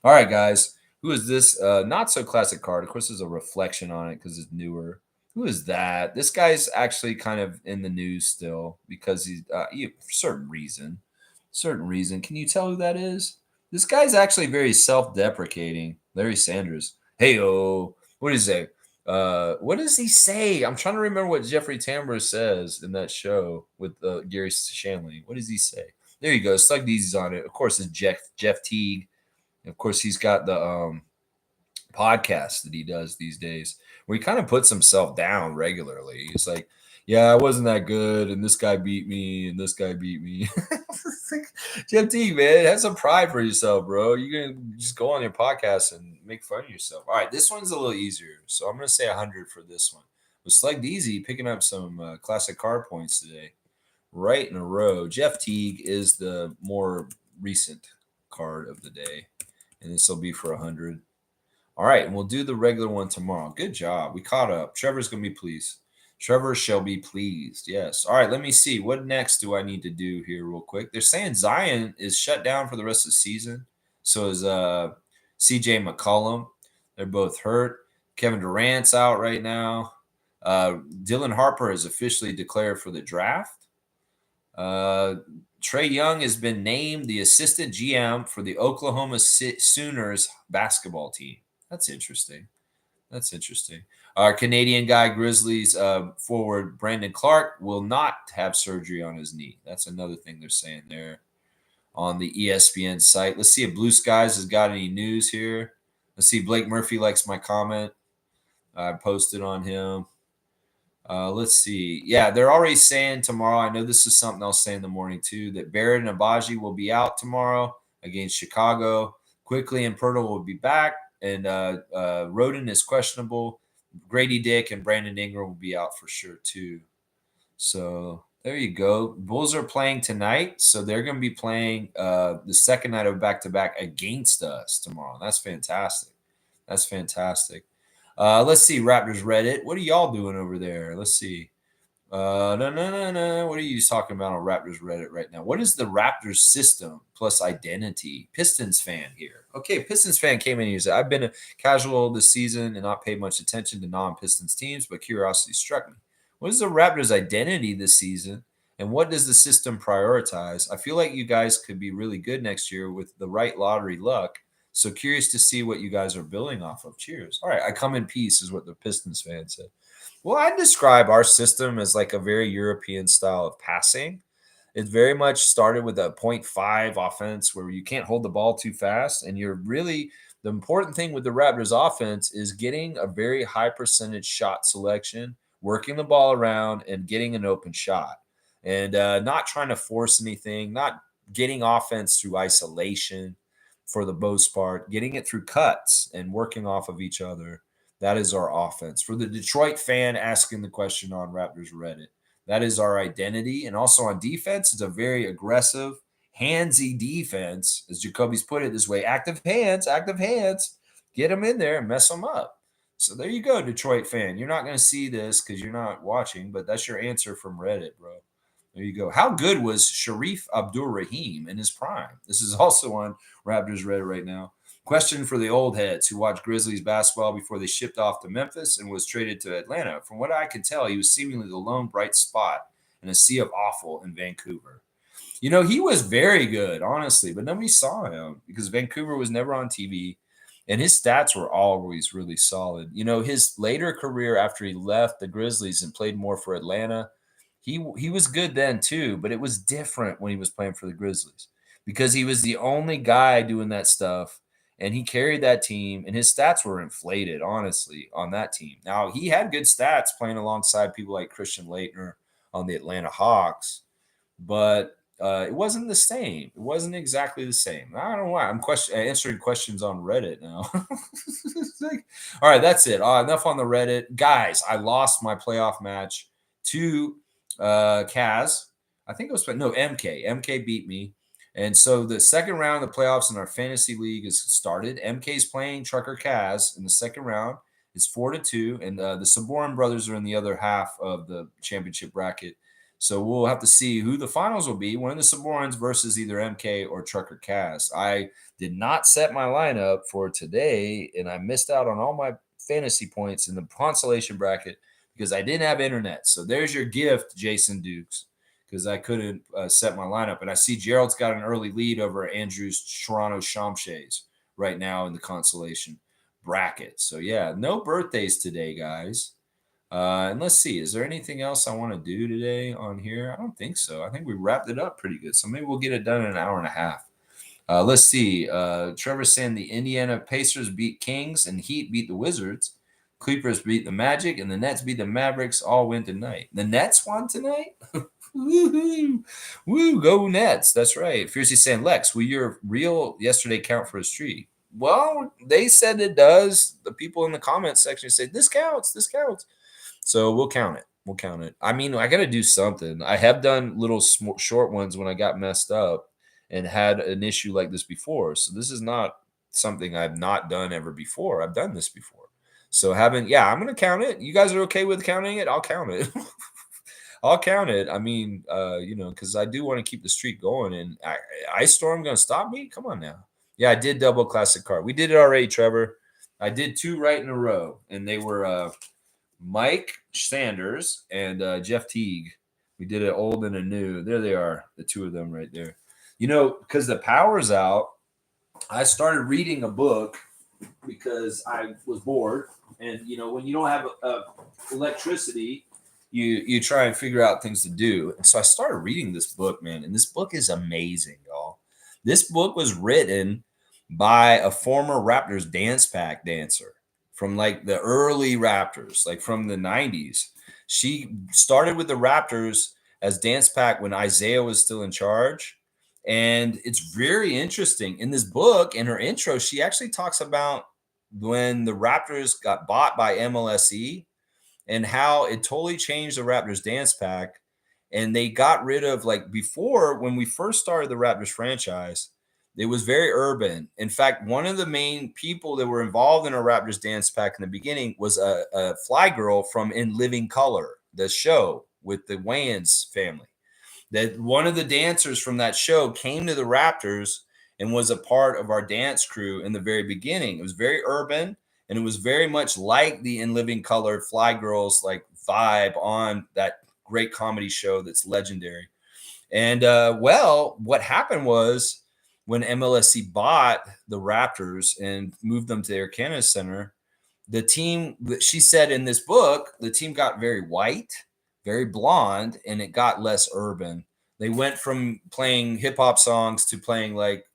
All right, guys. Who is this? Not so classic card. Of course, there's a reflection on it because it's newer. Who is that? This guy's actually kind of in the news still because he's for certain reason. Certain reason. Can you tell who that is? This guy's actually very self-deprecating. Larry Sanders. Hey, what does he say? What does he say? I'm trying to remember what Jeffrey Tambor says in that show with Gary Shanley. What does he say? There you go. Slug Deezy's on it. Of course, it's Jeff Teague. And of course, he's got the podcast that he does these days where he kind of puts himself down regularly. He's like, yeah, I wasn't that good, and this guy beat me, and this guy beat me. Jeff T, man, have some pride for yourself, bro. You're gonna just go on your podcast and make fun of yourself. All right, this one's a little easier, so I'm gonna say 100 for this one. With Slug Deezy picking up some classic card points today, right in a row. Jeff Teague is the more recent card of the day, and this will be for 100. All right, and we'll do the regular one tomorrow. Good job. We caught up. Trevor's going to be pleased. Trevor shall be pleased. Yes. All right, let me see. What next do I need to do here real quick? They're saying Zion is shut down for the rest of the season. So is CJ McCollum. They're both hurt. Kevin Durant's out right now. Dylan Harper is officially declared for the draft. Trae Young has been named the assistant GM for the Oklahoma Sooners basketball team. That's interesting. That's interesting. Our Canadian guy, Grizzlies forward Brandon Clark, will not have surgery on his knee. That's another thing they're saying there on the ESPN site. Let's see if Blue Skies has got any news here. Let's see. Blake Murphy likes my comment. I posted on him. Let's see. Yeah, they're already saying tomorrow. I know this is something I'll say in the morning too, that Barrett and Abaji will be out tomorrow against Chicago. Quickly and Pirtle will be back, and Roden is questionable. Grady Dick and Brandon Ingram will be out for sure too. So there you go. Bulls are playing tonight, so they're going to be playing the second night of back-to-back against us tomorrow. That's fantastic. That's fantastic. Let's see, Raptors Reddit. What are y'all doing over there? Let's see. No. What are you talking about on Raptors Reddit right now? What is the Raptors system plus identity? Pistons fan here. Okay, Pistons fan came in and said, I've been a casual this season and not paid much attention to non-Pistons teams, but curiosity struck me. What is the Raptors' identity this season, and what does the system prioritize? I feel like you guys could be really good next year with the right lottery luck. So curious to see what you guys are building off of. Cheers. All right, I come in peace is what the Pistons fan said. Well, I describe our system as like a very European style of passing. It very much started with a 0.5 offense where you can't hold the ball too fast. And you're really, the important thing with the Raptors offense is getting a very high percentage shot selection, working the ball around, and getting an open shot. And not trying to force anything, not getting offense through isolation for the most part, getting it through cuts and working off of each other. That is our offense. For the Detroit fan asking the question on Raptors Reddit, that is our identity. And also on defense, it's a very aggressive, handsy defense, as Jacoby's put it this way: active hands, get them in there and mess them up. So there you go, Detroit fan. You're not going to see this because you're not watching, but that's your answer from Reddit, bro. There you go. How good was Sharif Abdur-Rahim in his prime? This is also on Raptors Reddit right now. Question for the old heads who watched Grizzlies basketball before they shipped off to Memphis and was traded to Atlanta. From what I can tell, he was seemingly the lone bright spot in a sea of awful in Vancouver. You know, he was very good, honestly, but nobody saw him because Vancouver was never on TV, and his stats were always really solid. You know, his later career after he left the Grizzlies and played more for Atlanta, he was good then too, but it was different when he was playing for the Grizzlies because he was the only guy doing that stuff. And he carried that team, and his stats were inflated, honestly, on that team. Now, he had good stats playing alongside people like Christian Laettner on the Atlanta Hawks, but it wasn't the same. It wasn't exactly the same. I don't know why. I'm answering questions on Reddit now. All right, that's it. Enough on the Reddit. Guys, I lost my playoff match to Kaz. I think it was, no, MK. MK beat me. And so the second round of the playoffs in our fantasy league is started. MK's playing Trucker Kaz in the second round. It's 4-2, and the Saborin brothers are in the other half of the championship bracket. So we'll have to see who the finals will be. One of the Saborins versus either MK or Trucker Kaz. I did not set my lineup for today, and I missed out on all my fantasy points in the consolation bracket because I didn't have internet. So there's your gift, Jason Dukes, because I couldn't set my lineup. And I see Gerald's got an early lead over Andrew's Toronto Shamshays right now in the consolation bracket. So, yeah, no birthdays today, guys. And let's see, is there anything else I want to do today on here? I don't think so. I think we wrapped it up pretty good. So maybe we'll get it done in an hour and a half. Let's see. Trevor's saying the Indiana Pacers beat Kings and Heat beat the Wizards. Clippers beat the Magic and the Nets beat the Mavericks. All win tonight. The Nets won tonight? Woo-hoo. Woo, go Nets. That's right. Fiercey saying, Lex, will your real yesterday count for a streak? Well, they said it does. The people in the comments section said, this counts. So we'll count it. I mean, I got to do something. I have done little short ones when I got messed up and had an issue like this before. So this is not something I've not done ever before. I've done this before. So I'm going to count it. You guys are okay with counting it? I'll count it. I'll count it. I mean, because I do want to keep the streak going. And Ice Storm going to stop me? Come on now. Yeah, I did double classic card. We did it already, Trevor. I did 2 right in a row. And they were Mike Sanders and Jeff Teague. We did it old and a new. There they are, the 2 of them right there. You know, because the power's out, I started reading a book because I was bored. And, you know, when you don't have electricity, you try and figure out things to do. And so I started reading this book, man. And this book is amazing, y'all. This book was written by a former Raptors dance pack dancer from like the early Raptors, like from the 90s. She started with the Raptors as dance pack when Isaiah was still in charge. And it's very interesting. In this book, in her intro, she actually talks about when the Raptors got bought by MLSE and how it totally changed the Raptors dance pack. And they got rid of, like, before, when we first started the Raptors franchise, it was very urban. In fact, one of the main people that were involved in a Raptors dance pack in the beginning was a fly girl from In Living Color, the show with the Wayans family. That one of the dancers from that show came to the Raptors and was a part of our dance crew in the very beginning. It was very urban, and it was very much like the In Living Color Fly Girls like vibe on that great comedy show that's legendary. And well, what happened was when MLSC bought the Raptors and moved them to Air Canada Center, the team, she said in this book, the team got very white, very blonde, and it got less urban. They went from playing hip hop songs to playing like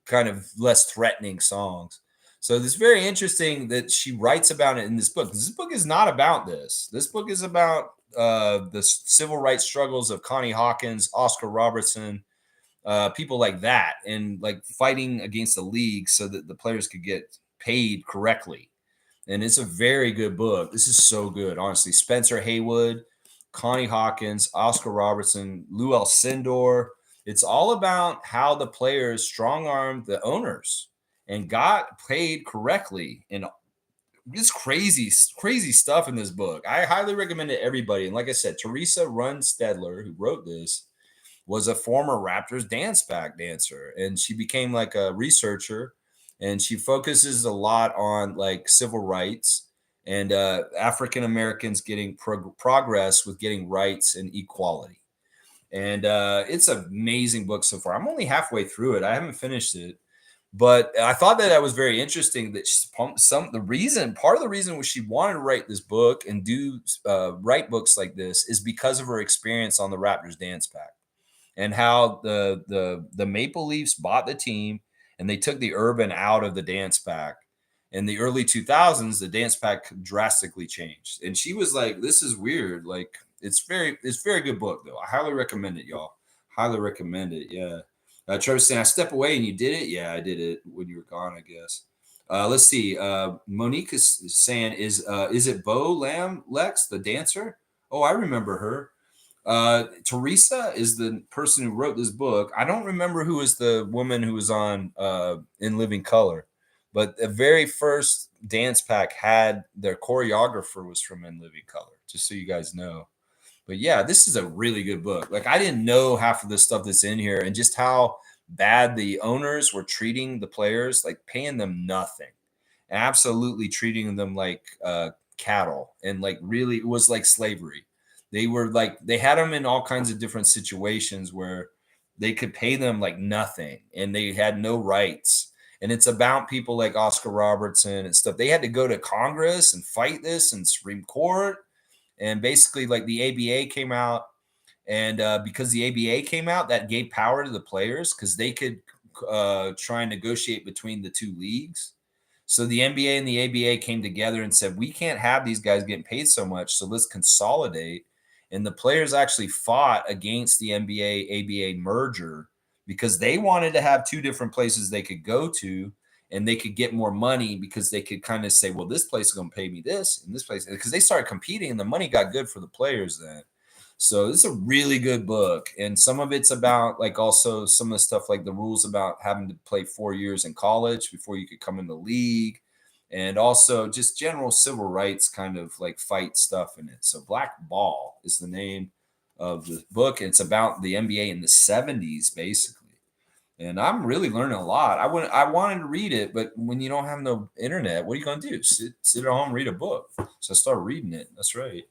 kind of less threatening songs. So it's very interesting that she writes about it in this book. This book is not about this. This book is about the civil rights struggles of Connie Hawkins, Oscar Robertson, people like that, and like fighting against the league so that the players could get paid correctly. And it's a very good book. This is so good, honestly. Spencer Haywood, Connie Hawkins, Oscar Robertson, Lou Alcindor. It's all about how the players strong armed the owners and got paid correctly. And it's crazy, crazy stuff in this book. I highly recommend it to everybody. And like I said, Teresa Run Stedler, who wrote this, was a former Raptors dance pack dancer, and she became like a researcher, and she focuses a lot on like civil rights and African Americans getting progress with getting rights and equality. And it's an amazing book so far. I'm only halfway through it. I haven't finished it, but I thought that was very interesting. That part of the reason she wanted to write this book and do write books like this is because of her experience on the Raptors dance pack and how the Maple Leafs bought the team and they took the urban out of the dance pack. In the early 2000s, the dance pack drastically changed. And she was like, "This is weird." Like, it's very good book though. I highly recommend it, y'all. Highly recommend it. Yeah. Trevor's saying, "I step away and you did it." Yeah, I did it when you were gone, I guess. Let's see. Monique is saying, "Is it Bo Lamb Lex, the dancer?" Oh, I remember her. Teresa is the person who wrote this book. I don't remember who was the woman who was on In Living Color, but the very first dance pack had their choreographer was from In Living Color, just so you guys know. But yeah, this is a really good book. Like, I didn't know half of the stuff that's in here and just how bad the owners were treating the players, like paying them nothing, absolutely treating them like cattle, and like really it was like slavery. They were like, they had them in all kinds of different situations where they could pay them like nothing and they had no rights. And it's about people like Oscar Robertson and stuff. They had to go to Congress and fight this and Supreme Court. And basically, like, the ABA came out, and because the ABA came out, that gave power to the players because they could try and negotiate between the two leagues. So the NBA and the ABA came together and said, we can't have these guys getting paid so much, so let's consolidate. And the players actually fought against the NBA ABA merger because they wanted to have two different places they could go to, and they could get more money because they could kind of say, well, this place is going to pay me this, and this place, because they started competing and the money got good for the players then. So this is a really good book. And some of it's about like also some of the stuff like the rules about having to play 4 years in college before you could come in the league. And also just general civil rights kind of like fight stuff in it. So Black Ball is the name of the book. It's about the NBA in the 70s, basically. And I'm really learning a lot. I wanted to read it, but when you don't have no internet, what are you going to do? Sit at home, read a book. So I started reading it. That's right.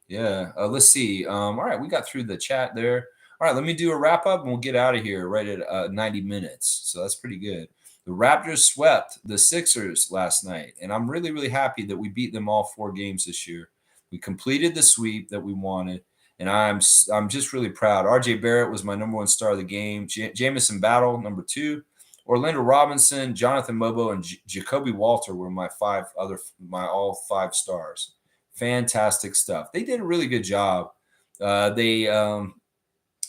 Yeah. Let's see. All right, we got through the chat there. All right, let me do a wrap up and we'll get out of here right at 90 minutes. So that's pretty good. The Raptors swept the Sixers last night, and I'm really, really happy that we beat them all 4 games this year. We completed the sweep that we wanted, and I'm just really proud. RJ Barrett was my number 1 star of the game. Jamison Battle, number 2. Orlando Robinson, Jonathan Mobo, and Jacoby Walter were my all 5 stars. Fantastic stuff. They did a really good job. They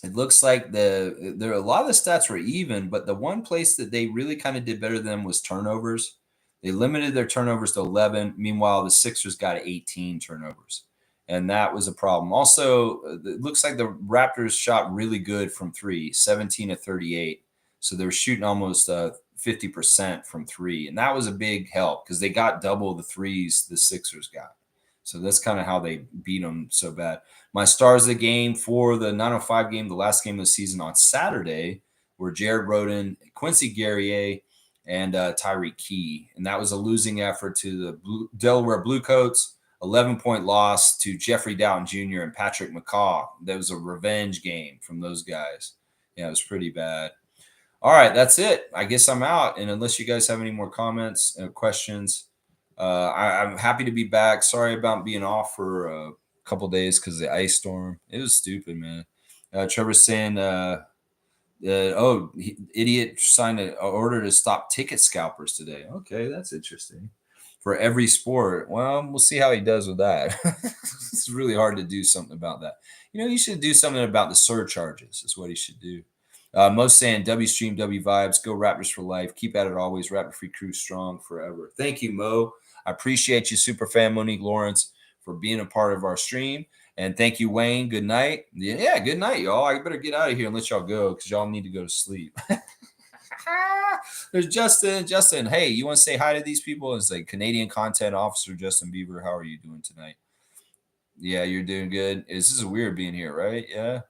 It looks like there a lot of the stats were even, but the one place that they really kind of did better than was turnovers. They limited their turnovers to 11. Meanwhile, the Sixers got 18 turnovers, and that was a problem. Also, it looks like the Raptors shot really good from three, 17 to 38. So they were shooting almost 50% from three, and that was a big help because they got double the threes the Sixers got. So that's kind of how they beat them so bad. My stars of the game for the 905 game, the last game of the season on Saturday, were Jared Rhoden, Quincy Guerrier, and Tyreke Key. And that was a losing effort to the Delaware Bluecoats, 11-point loss to Jeffrey Dowtin Jr. and Patrick McCaw. That was a revenge game from those guys. Yeah, it was pretty bad. All right, that's it. I guess I'm out. And unless you guys have any more comments, questions, I'm happy to be back. Sorry about being off for a couple days because the ice storm. It was stupid, man. Trevor's saying, idiot signed an order to stop ticket scalpers today. Okay, that's interesting. For every sport. Well, we'll see how he does with that. It's really hard to do something about that. You should do something about the surcharges, is what he should do. Most saying W Stream, W Vibes, go Raptors for life. Keep at it always. Raptor Free Crew strong forever. Thank you, Mo. I appreciate you, super fan Monique Lawrence, for being a part of our stream. And thank you, Wayne. Good night. Yeah, good night, y'all. I better get out of here and let y'all go because y'all need to go to sleep. There's Justin. Justin, hey, you want to say hi to these people? It's like Canadian content officer Justin Bieber. How are you doing tonight? Yeah, you're doing good. This is weird being here, right? Yeah.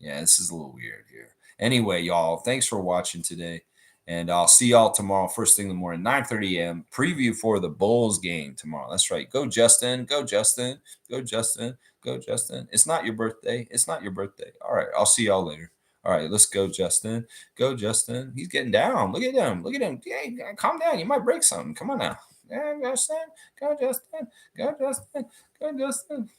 This is a little weird here. Anyway, y'all, thanks for watching today. And I'll see y'all tomorrow, first thing in the morning, 9:30 a.m. Preview for the Bulls game tomorrow. That's right. Go, Justin. Go, Justin. Go, Justin. Go, Justin. It's not your birthday. It's not your birthday. All right. I'll see y'all later. All right. Let's go, Justin. Go, Justin. He's getting down. Look at him. Look at him. Hey, calm down. You might break something. Come on now. Yeah, Justin. Go, Justin. Go, Justin. Go, Justin.